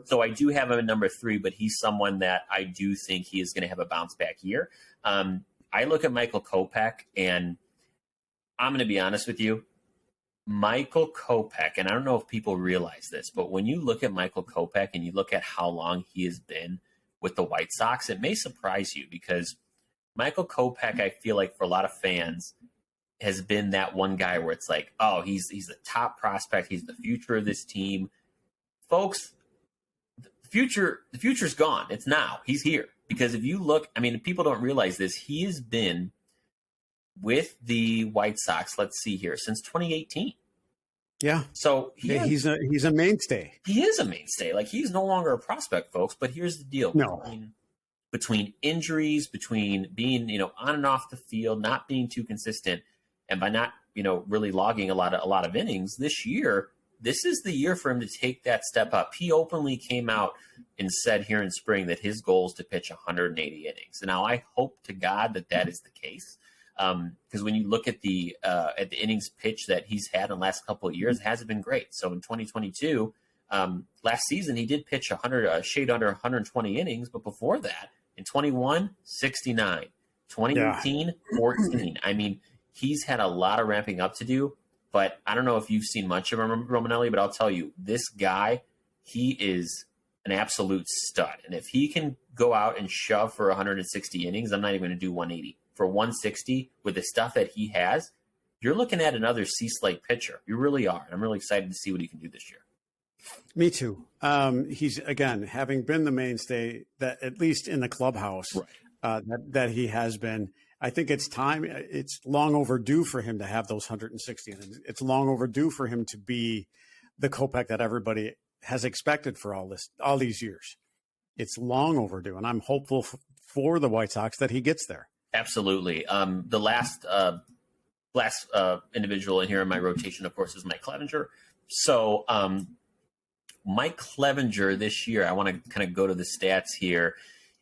So I do have him at number 3, but he's someone that I do think he is going to have a bounce back year. I look at Michael Kopech, and I'm going to be honest with you. Michael Kopech, and I don't know if people realize this, but when you look at Michael Kopech and you look at how long he has been with the White Sox, it may surprise you because Michael Kopech, I feel like for a lot of fans, has been that one guy where it's like, oh, he's the top prospect. He's the future of this team. Folks, the future's gone. It's now. He's here. Because if you look, I mean, people don't realize this. He has been with the White Sox, let's see here, since 2018. Yeah. So he's a mainstay. He is a mainstay. Like, he's no longer a prospect, folks. But here's the deal: between injuries, between being on and off the field, not being too consistent, and by not really logging a lot of innings this year, this is the year for him to take that step up. He openly came out and said here in spring that his goal is to pitch 180 innings. And now I hope to God that is the case. Because when you look at the innings pitch that he's had in the last couple of years, it hasn't been great. So in 2022, last season, he did pitch shade under 120 innings, but before that, in 21, 69, 2018, 14. I mean, he's had a lot of ramping up to do, but I don't know if you've seen much of Romanelli, but I'll tell you, this guy, he is an absolute stud. And if he can go out and shove for 160 innings, I'm not even going to do 180. For 160 with the stuff that he has, you're looking at another C-slate pitcher. You really are. And I'm really excited to see what he can do this year. Me too. He's, again, having been the mainstay, that at least in the clubhouse, right. that he has been. I think it's time. It's long overdue for him to have those 160 innings. It's long overdue for him to be the Kopech that everybody has expected for all these years. It's long overdue, and I'm hopeful for the White Sox that he gets there. Absolutely. The last individual in here in my rotation, of course, is Mike Clevenger. So Mike Clevenger this year, I want to kind of go to the stats here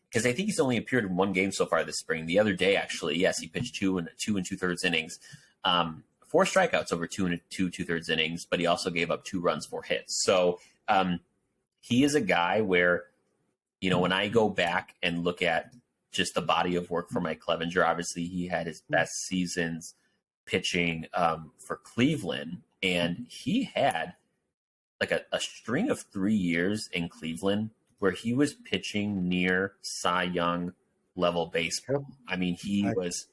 because I think he's only appeared in one game so far this spring. The other day, actually, yes, he pitched 2 2/3 innings, 4 strikeouts over 2 2/3 innings, but he also gave up 2 runs, 4 hits. So he is a guy where, when I go back and look at just the body of work for Mike Clevenger. Obviously, he had his best seasons pitching for Cleveland, and he had like a string of 3 years in Cleveland where he was pitching near Cy Young level baseball. I mean, he was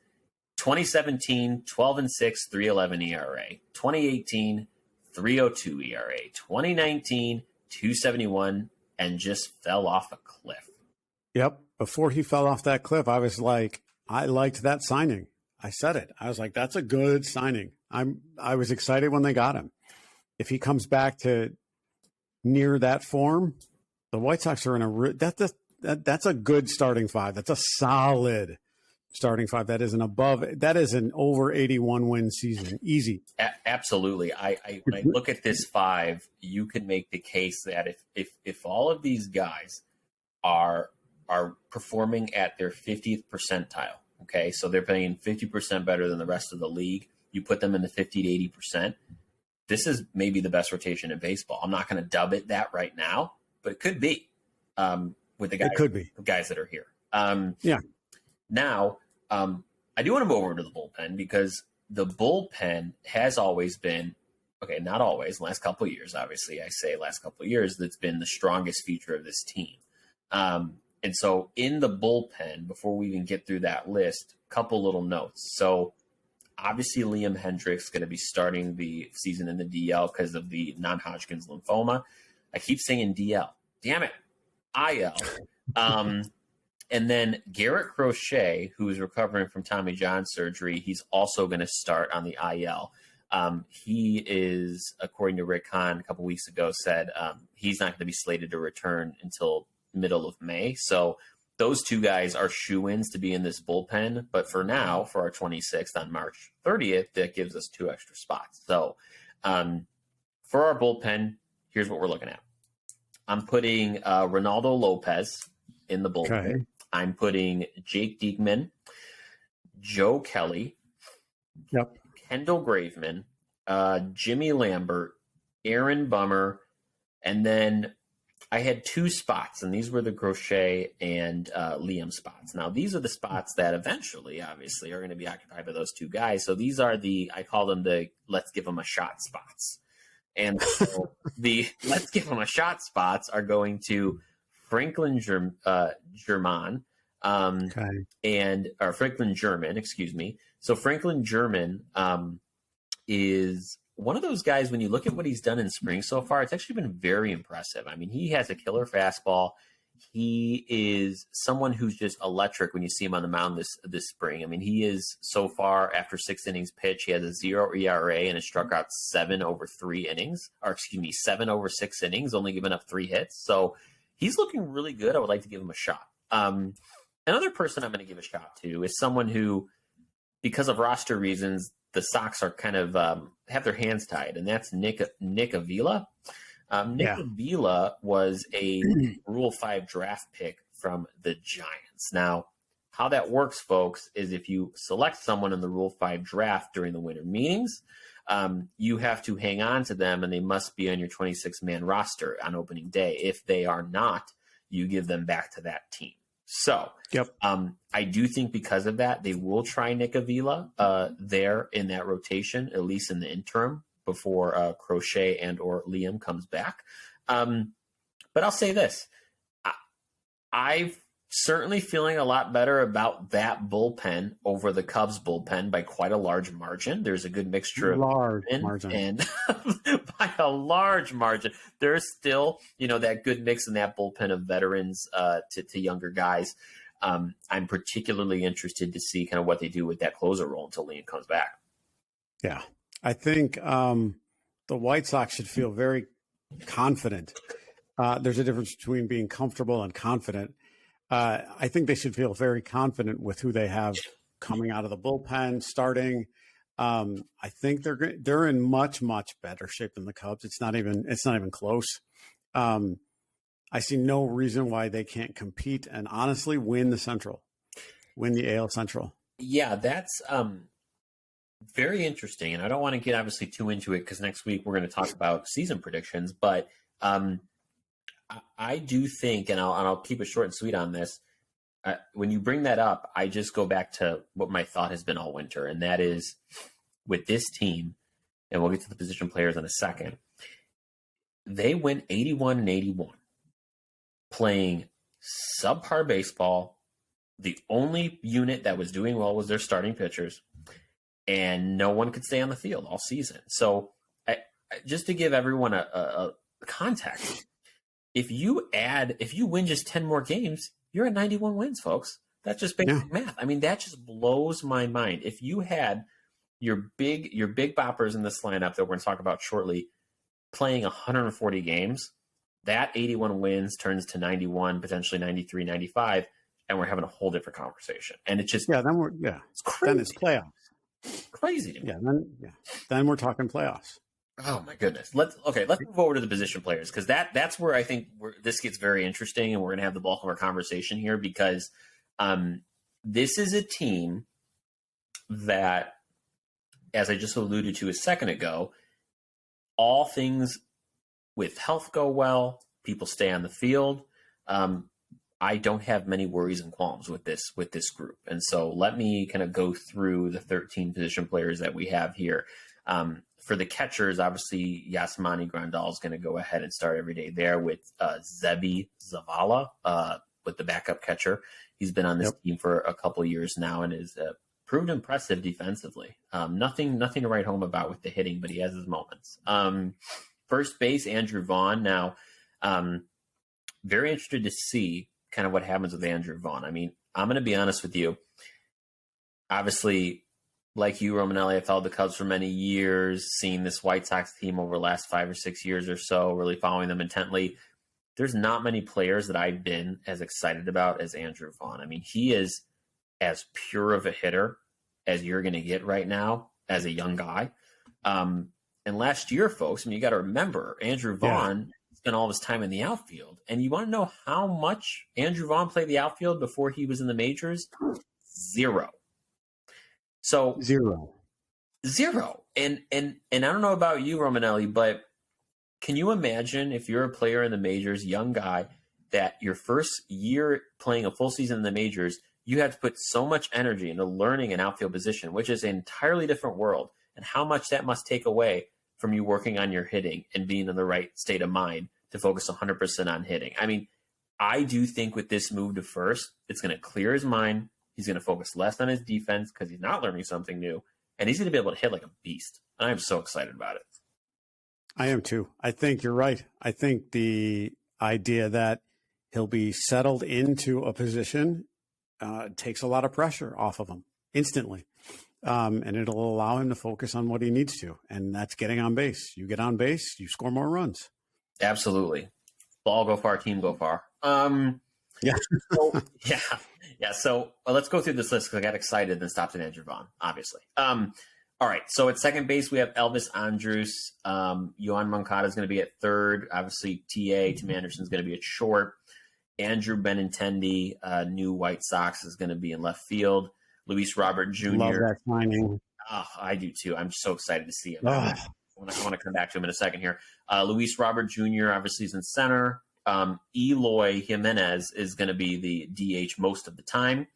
2017, 12-6, 3.11 ERA, 2018, 3.02 ERA, 2019, 2.71, and just fell off a cliff. Yep. Before he fell off that cliff, I was like, I liked that signing. I said it. I was like, that's a good signing. I was excited when they got him. If he comes back to near that form, the White Sox are in that's a good starting 5. That's a solid starting 5. That is an over 81 win season. Easy. Absolutely. When I look at this 5, you can make the case that if all of these guys are performing at their 50th percentile. Okay, so they're playing 50% better than the rest of the league. You put them in the 50 to 80%. This is maybe the best rotation in baseball. I'm not going to dub it that right now, but it could be with the guys that are here. Yeah. Now, I do want to move over to the bullpen because the bullpen has always been, okay, not always, last couple of years, obviously, I say last couple of years, that's been the strongest feature of this team. And so in the bullpen, before we even get through that list, a couple little notes. So obviously Liam Hendriks going to be starting the season in the DL because of the non-Hodgkin's lymphoma. I keep saying DL. Damn it. IL. And then Garrett Crochet, who is recovering from Tommy John surgery, he's also going to start on the IL. He is, according to Rick Hahn a couple weeks ago, said he's not going to be slated to return until middle of May. So those two guys are shoo-ins to be in this bullpen. But for now, for our 26th on March 30th, that gives us 2 extra spots. So for our bullpen, here's what we're looking at. I'm putting Ronaldo Lopez in the bullpen. Okay. I'm putting Jake Diekman, Joe Kelly, Kendall Graveman, Jimmy Lambert, Aaron Bummer, and then I had 2 spots, and these were the Crochet and Liam spots. Now, these are the spots that eventually, obviously, are going to be occupied by those 2 guys. So these are I call them the let's give them a shot spots. And so the let's give them a shot spots are going to Franklin German, or Franklin German, excuse me. So Franklin German is one of those guys, when you look at what he's done in spring so far, it's actually been very impressive. I mean, he has a killer fastball. He is someone who's just electric when you see him on the mound this spring. I mean, he is so far after 6 innings pitched, he has a 0 ERA and has struck out 7 over 6 innings, only giving up 3 hits. So he's looking really good. I would like to give him a shot. Another person I'm going to give a shot to is someone who, because of roster reasons, the Sox are kind of have their hands tied, and that's Nick Avila. Avila was a Rule 5 draft pick from the Giants. Now, how that works, folks, is if you select someone in the Rule 5 draft during the winter meetings, you have to hang on to them, and they must be on your 26-man roster on opening day. If they are not, you give them back to that team. So I do think because of that, they will try Nick Avila there in that rotation, at least in the interim, before Crochet and or Liam comes back. But I'll say this. I'm certainly feeling a lot better about that bullpen over the Cubs bullpen by quite a large margin. There's a good mixture of margin. And by a large margin, there's still, that good mix in that bullpen of veterans to younger guys. I'm particularly interested to see kind of what they do with that closer role until Liam comes back. Yeah. I think the White Sox should feel very confident. There's a difference between being comfortable and confident. I think they should feel very confident with who they have coming out of the bullpen, starting. I think they're in much, much better shape than the Cubs. It's not even close. I see no reason why they can't compete and honestly win the AL Central. Yeah, that's very interesting. And I don't want to get obviously too into it because next week we're going to talk about season predictions. But I do think, and I'll keep it short and sweet on this. When you bring that up, I just go back to what my thought has been all winter, and that is with this team, and we'll get to the position players in a second. They went 81 and 81, playing subpar baseball. The only unit that was doing well was their starting pitchers, and no one could stay on the field all season. So, just to give everyone a context. If you win just 10 more games, you're at 91 wins, folks. That's just basic math. I mean, that just blows my mind. If you had your big boppers in this lineup that we're going to talk about shortly playing 140 games, that 81 wins turns to 91, potentially 93, 95, and we're having a whole different conversation. And it's just it's crazy. Then it's playoffs. Crazy to me. Then we're talking playoffs. Oh my goodness. Let's move over to the position players because that's where I think this gets very interesting, and we're going to have the bulk of our conversation here because this is a team that, as I just alluded to a second ago, all things with health go well, people stay on the field. I don't have many worries and qualms with this group. And so let me kind of go through the 13 position players that we have here. For the catchers, obviously Yasmani Grandal is going to go ahead and start every day there with Zebi Zavala with the backup catcher. He's been on this team for a couple of years now and is proved impressive defensively. Nothing to write home about with the hitting, but he has his moments. First base, Andrew Vaughn. Now, very interested to see kind of what happens with Andrew Vaughn. I mean, I'm going to be honest with you. Obviously, like you, Romanelli, I followed the Cubs for many years, seen this White Sox team over the last 5 or 6 years or so, really following them intently. There's not many players that I've been as excited about as Andrew Vaughn. I mean, he is as pure of a hitter as you're going to get right now as a young guy. And last year, folks, I mean, you got to remember, Andrew Vaughn spent all of his time in the outfield. And you want to know how much Andrew Vaughn played the outfield before he was in the majors? Zero. So Zero. And I don't know about you, Romanelli, but can you imagine if you're a player in the majors, young guy, that your first year playing a full season in the majors, you have to put so much energy into learning an outfield position, which is an entirely different world, and how much that must take away from you working on your hitting and being in the right state of mind to focus 100% on hitting. I mean, I do think with this move to first, it's going to clear his mind. He's going to focus less on his defense because he's not learning something new, and he's going to be able to hit like a beast. And I'm so excited about it. I am too. I think you're right. I think the idea that he'll be settled into a position takes a lot of pressure off of him instantly. And it'll allow him to focus on what he needs to. And that's getting on base. You get on base, you score more runs. Absolutely. Ball go far, team go far. Yeah. So let's go through this list because I got excited and stopped at Andrew Vaughn, obviously. All right. So at second base, we have Elvis Andrus. Yohan Moncada is going to be at third. Obviously, Tim Anderson is going to be at short. Andrew Benintendi, new White Sox, is going to be in left field. Luis Robert Jr. Love that signing. Oh, I do too. I'm so excited to see him. I want to come back to him in a second here. Luis Robert Jr. obviously is in center. Eloy Jimenez is going to be the DH most of the time.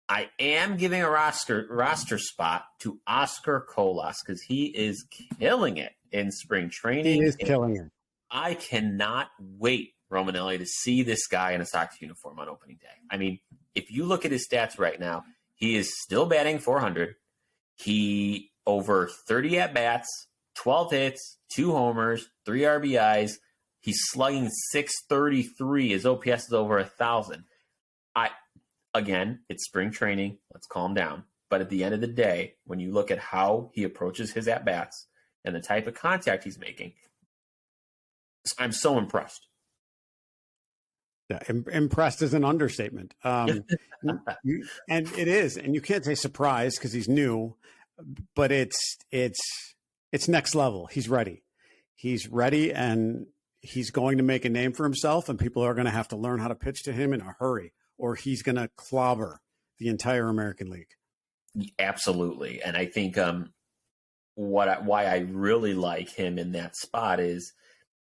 I am giving a roster spot to Oscar Colas because he is killing it in spring training. He is killing it. I cannot wait, Romanelli, to see this guy in a Sox uniform on opening day. I mean, if you look at his stats right now, he is still batting .400. He over 30 at-bats, 12 hits, 2 homers, 3 RBIs. He's slugging .633. His OPS is over 1,000. Again, it's spring training. Let's calm down. But at the end of the day, when you look at how he approaches his at-bats and the type of contact he's making, I'm so impressed. Yeah, impressed is an understatement. And it is. And you can't say surprised because he's new, but it's next level. He's ready. He's ready, and he's going to make a name for himself, and people are going to have to learn how to pitch to him in a hurry, or he's going to clobber the entire American League. Absolutely. And I think why I really like him in that spot is,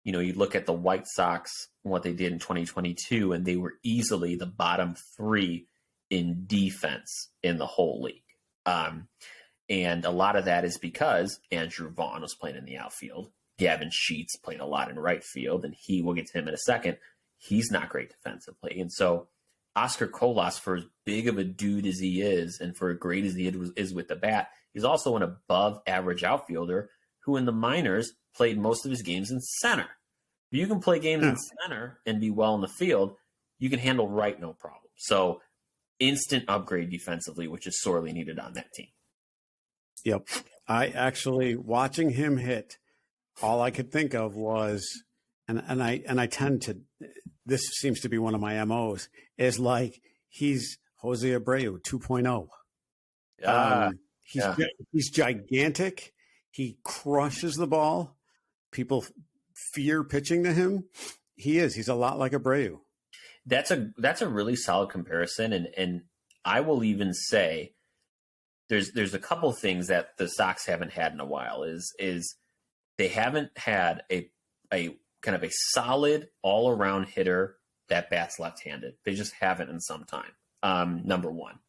you know, you look at the White Sox, what they did in 2022, and they were easily the bottom 3 in defense in the whole league. And a lot of that is because Andrew Vaughn was playing in the outfield. Gavin Sheets played a lot in right field, and we'll get to him in a second. He's not great defensively. And so Oscar Colas, for as big of a dude as he is, and for as great as he is with the bat, he's also an above-average outfielder who in the minors played most of his games in center. If you can play games in center and be well in the field, you can handle right no problem. So instant upgrade defensively, which is sorely needed on that team. Yep. I actually, watching him hit, all I could think of was, and I tend to, this seems to be one of my MOs, is like he's Jose Abreu 2.0. He's gigantic. He crushes the ball. People fear pitching to him. He's a lot like Abreu. That's a really solid comparison. And I will even say there's a couple things that the Sox haven't had in a while is they haven't had a kind of a solid all-around hitter that bats left-handed. They just haven't in some time. Number one.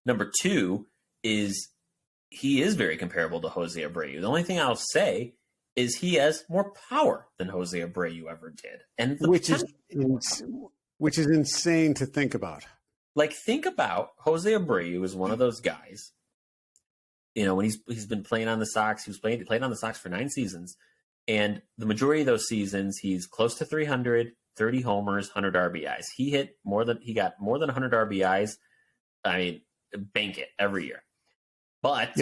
Number two is he is very comparable to Jose Abreu. The only thing I'll say is he has more power than Jose Abreu ever did, and which is insane to think about. Like, think about Jose Abreu is one of those guys. When he's been playing on the Sox, he played on the Sox for 9 seasons, and the majority of those seasons he's close to 300, 30 homers, 100 RBIs. He got more than 100 RBIs. I mean, bank it every year. But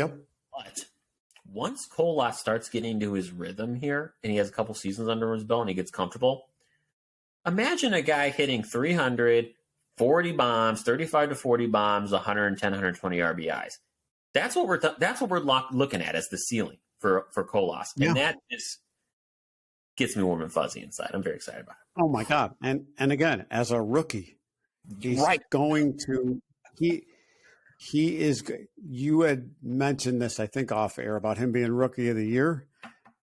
once Colas starts getting into his rhythm here, and he has a couple seasons under his belt, and he gets comfortable, imagine a guy hitting 300, 40 bombs, 35 to 40 bombs, 110, 120 RBIs. That's what we're looking at as the ceiling for Colas, and that just gets me warm and fuzzy inside. I'm very excited about it. Oh my God! And again, as a rookie, he's going to he is. You had mentioned this, I think, off air about him being Rookie of the Year.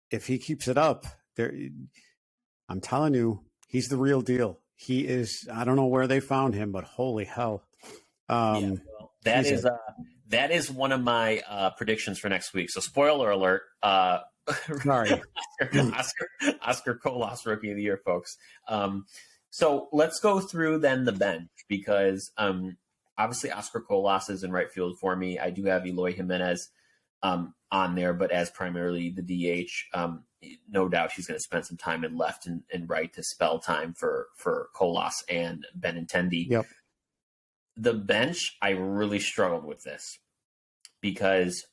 If he keeps it up, I'm telling you, he's the real deal. He is. I don't know where they found him, but holy hell! That is one of my predictions for next week. So, spoiler alert. Sorry, Oscar Colas, Rookie of the Year, folks. So let's go through then the bench, because obviously Oscar Colas is in right field for me. I do have Eloy Jimenez on there, but as primarily the DH. No doubt he's going to spend some time in left and right to spell time for Colas and Benintendi. Yep. The bench, I really struggled with this because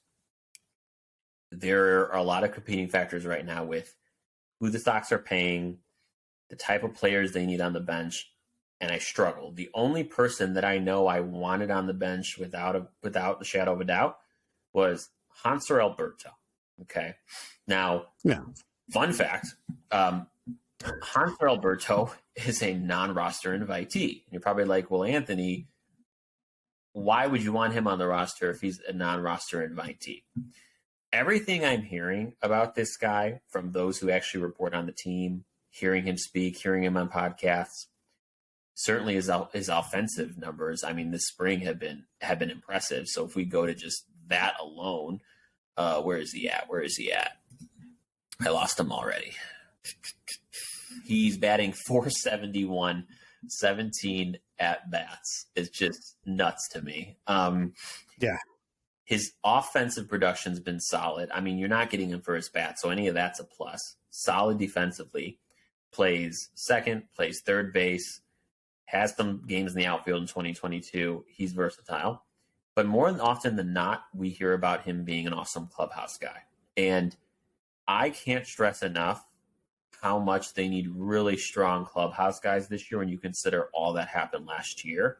there are a lot of competing factors right now with who the Sox are paying, the type of players they need on the bench, and I struggled. The only person that I know I wanted on the bench without the shadow of a doubt was Hanser Alberto. Okay. Now, fun fact, Hanser Alberto is a non-roster invitee. And you're probably like, well, Anthony, why would you want him on the roster if he's a non-roster invitee? Everything I'm hearing about this guy from those who actually report on the team, hearing him speak, hearing him on podcasts, certainly his offensive numbers, I mean, this spring have been impressive. So if we go to just that alone, where is he at? I lost him already. He's batting .471, 17 at bats. It's just nuts to me. His offensive production's been solid. I mean, you're not getting him for his bat, so any of that's a plus. Solid defensively. Plays second, plays third base, has some games in the outfield in 2022. He's versatile. But more often than not, we hear about him being an awesome clubhouse guy. And I can't stress enough how much they need really strong clubhouse guys this year when you consider all that happened last year.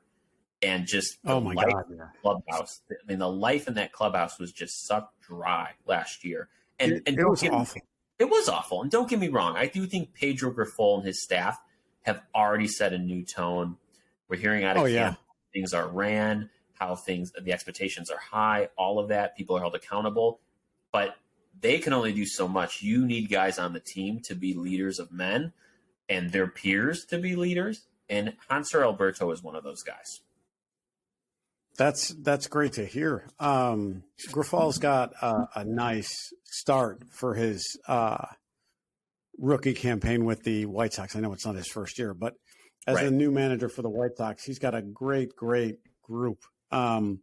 And just the clubhouse. I mean, the life in that clubhouse was just sucked dry last year. And it was awful. It was awful. And don't get me wrong. I do think Pedro Grifol and his staff have already set a new tone. We're hearing out of camp how things are ran, how the expectations are high, all of that. People are held accountable. But they can only do so much. You need guys on the team to be leaders of men and their peers to be leaders. And Hanser Alberto is one of those guys. That's great to hear. Grifol's got a nice start for his rookie campaign with the White Sox. I know it's not his first year, but as a new manager for the White Sox, he's got a great group. The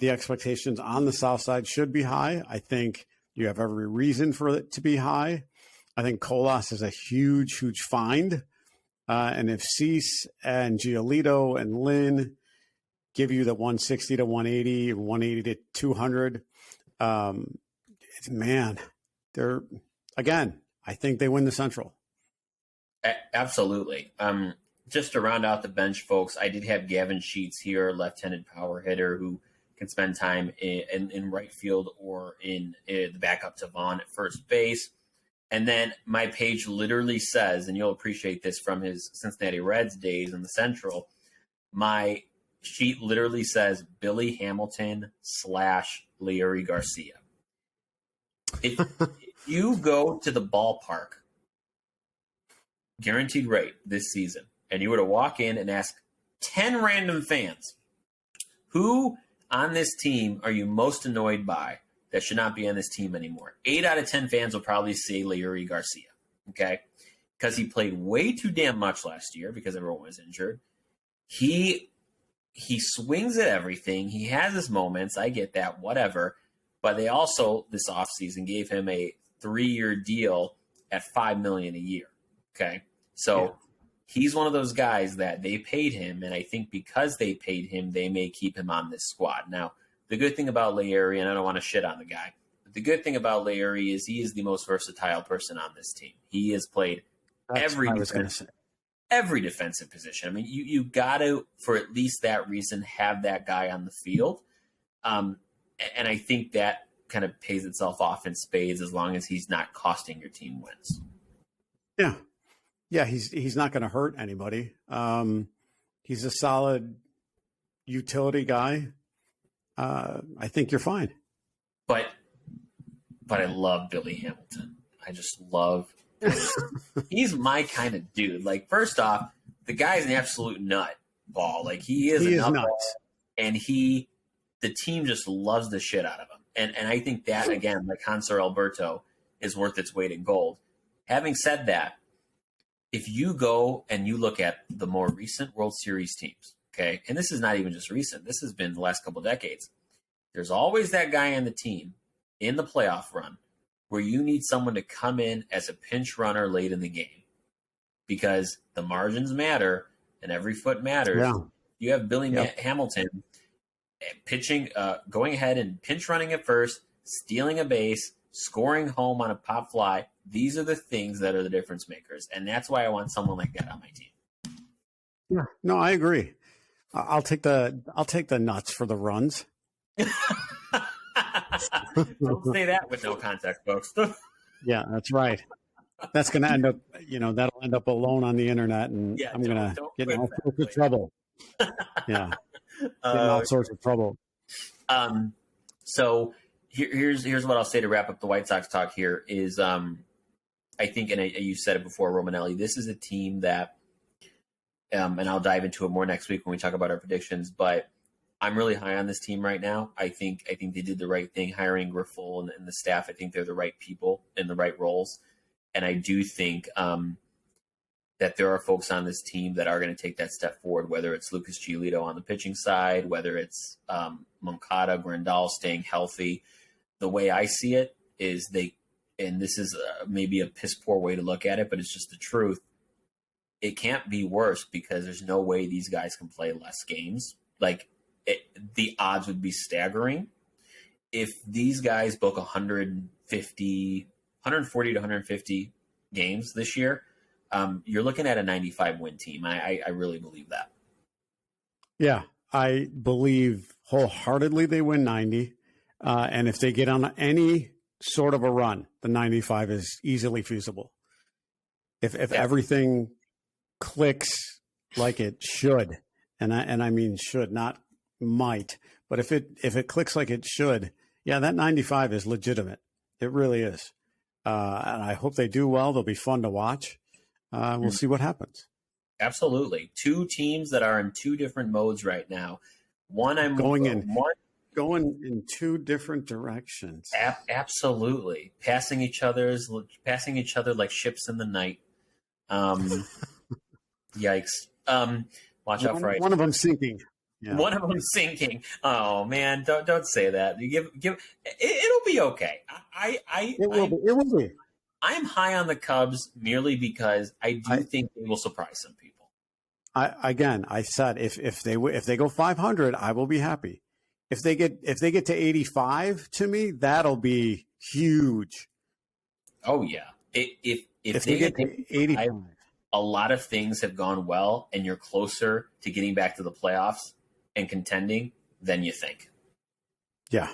expectations on the South Side should be high. I think you have every reason for it to be high. I think Colas is a huge find. And if Cease and Giolito and Lynn give you the 160 to 180, 180 to 200, they're, again, I think they win the Central. Absolutely. Just to round out the bench, folks, I did have Gavin Sheets here, left-handed power hitter who can spend time in right field or in the backup to Vaughn at first base. And then my page literally says, and you'll appreciate this from his Cincinnati Reds days in the Central, my sheet literally says Billy Hamilton / Leury Garcia. If you go to the ballpark, guaranteed rate this season, and you were to walk in and ask 10 random fans, who on this team are you most annoyed by that should not be on this team anymore? 8 out of 10 fans will probably say Leury Garcia, okay? Because he played way too damn much last year because everyone was injured. He swings at everything. He has his moments. I get that, whatever. But they also, this offseason, gave him a 3-year deal at $5 million a year, okay? So he's one of those guys that they paid him, and I think because they paid him, they may keep him on this squad. Now, the good thing about Leury, and I don't want to shit on the guy, but the good thing about Leury is he is the most versatile person on this team. He has played every defensive position. I mean, you got to, for at least that reason, have that guy on the field. And I think that kind of pays itself off in spades as long as he's not costing your team wins. Yeah. Yeah, he's not going to hurt anybody. He's a solid utility guy. I think you're fine. But I love Billy Hamilton. I just love he's my kind of dude. Like, first off, the guy's an absolute nut ball. Like, he is nuts. Ball, and the team just loves the shit out of him. And I think that, again, like Hanser Alberto, is worth its weight in gold. Having said that, if you go and you look at the more recent World Series teams, okay, and this is not even just recent, this has been the last couple decades, there's always that guy on the team in the playoff run where you need someone to come in as a pinch runner late in the game because the margins matter and every foot matters. Yeah. You have Billy Hamilton pitching, going ahead and pinch running at first, stealing a base, scoring home on a pop fly. These are the things that are the difference makers, and that's why I want someone like that on my team. Yeah, no, I agree. I'll take the nuts for the runs. Don't say that with no context, folks. Yeah, that's right. That's going to end up, that'll end up alone on the internet, and I'm going to get in all sorts of trouble. Yeah, get in all sorts of trouble. So here's what I'll say to wrap up the White Sox talk here is, I think, and you said it before, Romanelli, this is a team that, and I'll dive into it more next week when we talk about our predictions, but I'm really high on this team right now. I think they did the right thing hiring Griffel and the staff. I think they're the right people in the right roles. And I do think that there are folks on this team that are going to take that step forward, whether it's Lucas Giolito on the pitching side, whether it's Moncada, Grandal staying healthy. The way I see it is and this is maybe a piss poor way to look at it, but it's just the truth. It can't be worse because there's no way these guys can play less games. Like, the odds would be staggering. If these guys book 140 to 150 games this year, you're looking at a 95 win team. I really believe that. Yeah, I believe wholeheartedly they win 90. And if they get on any sort of a run, the 95 is easily feasible. If everything clicks like it should, and I mean should, not might, but if it clicks like it should, yeah, that 95 is legitimate. It really is. And I hope they do well. They'll be fun to watch. We'll see what happens. Absolutely. Two teams that are in two different modes right now. Going in two different directions. Absolutely. Passing each other like ships in the night. Yikes. Watch out for one of them sinking. Yeah. One of them sinking. Oh man, don't say that. You give it'll be okay. It will be. I'm high on the Cubs merely because I think they will surprise some people. I said if they go 500, I will be happy. If they get to 85, to me, that'll be huge. Oh yeah. If they get to 85, a lot of things have gone well, and you're closer to getting back to the playoffs and contending than you think. Yeah.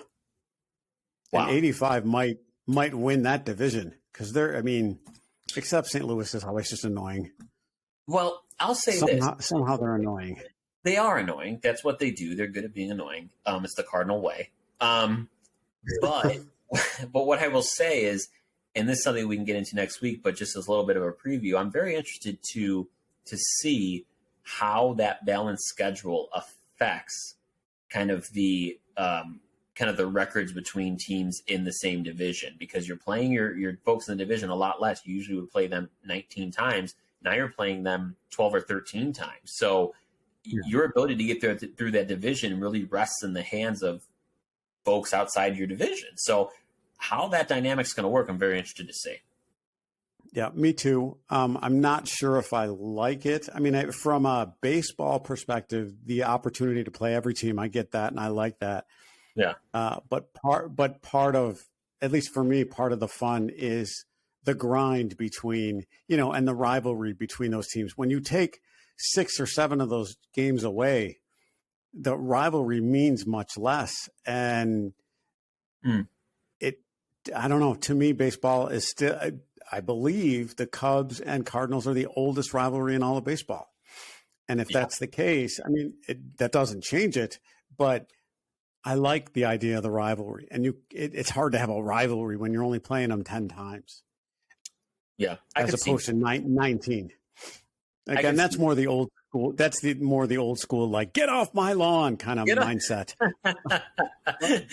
Wow. And 85 might win that division because except St. Louis is always just annoying. Well, I'll say somehow they're annoying. They are annoying. That's what they do. They're good at being annoying. It's the Cardinal way. But what I will say is, and this is something we can get into next week, but just as a little bit of a preview, I'm very interested to to see how that balanced schedule affects kind of the records between teams in the same division, because you're playing your folks in the division a lot less. You usually would play them 19 times. Now you're playing them 12 or 13 times. So your ability to get through that division really rests in the hands of folks outside your division. So how that dynamic's going to work, I'm very interested to see. Yeah, me too. I'm not sure if I like it. I mean, from a baseball perspective, the opportunity to play every team, I get that, and I like that. Yeah. But part of, at least for me, part of the fun is the grind between, and the rivalry between those teams. When you take 6 or 7 of those games away, the rivalry means much less. And I don't know, to me, baseball is still, I believe the Cubs and Cardinals are the oldest rivalry in all of baseball. And if that's the case, I mean, that doesn't change it, but I like the idea of the rivalry. And it's hard to have a rivalry when you're only playing them 10 times. Yeah. As opposed to 19. Again, that's more the old school. That's more the old school, like, get off my lawn kind of mindset.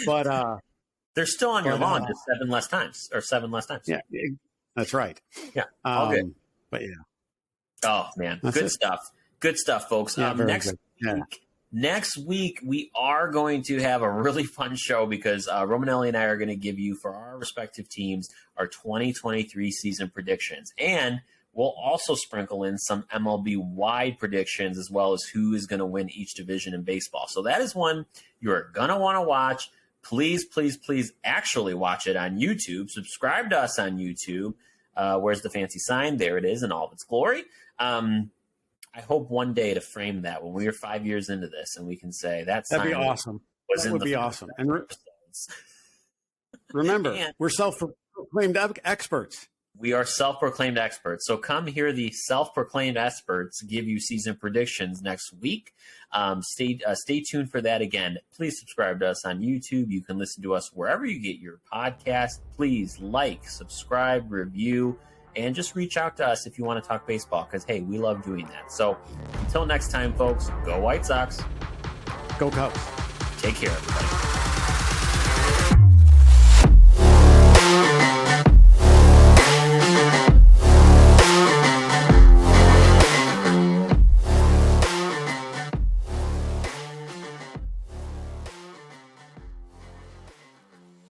But they're still on your lawn just 7 less times. Yeah, that's right. Yeah. All good. But yeah. Oh man. Good stuff. Good stuff, folks. Yeah, Next week, we are going to have a really fun show because Romanelli and I are going to give you, for our respective teams, our 2023 season predictions. And we'll also sprinkle in some MLB-wide predictions, as well as who is going to win each division in baseball. So that is one you're going to want to watch. Please, please, please actually watch it on YouTube. Subscribe to us on YouTube. Where's the fancy sign? There it is in all of its glory. I hope one day to frame that when we are 5 years into this and we can say that'd be awesome. That would be awesome. And remember, we're self-proclaimed experts. We are self-proclaimed experts. So come hear the self-proclaimed experts give you season predictions next week. Stay tuned for that. Again, please subscribe to us on YouTube. You can listen to us wherever you get your podcast. Please like, subscribe, review, and just reach out to us if you want to talk baseball, because, hey, we love doing that. So until next time, folks, go White Sox. Go Cubs. Take care, everybody.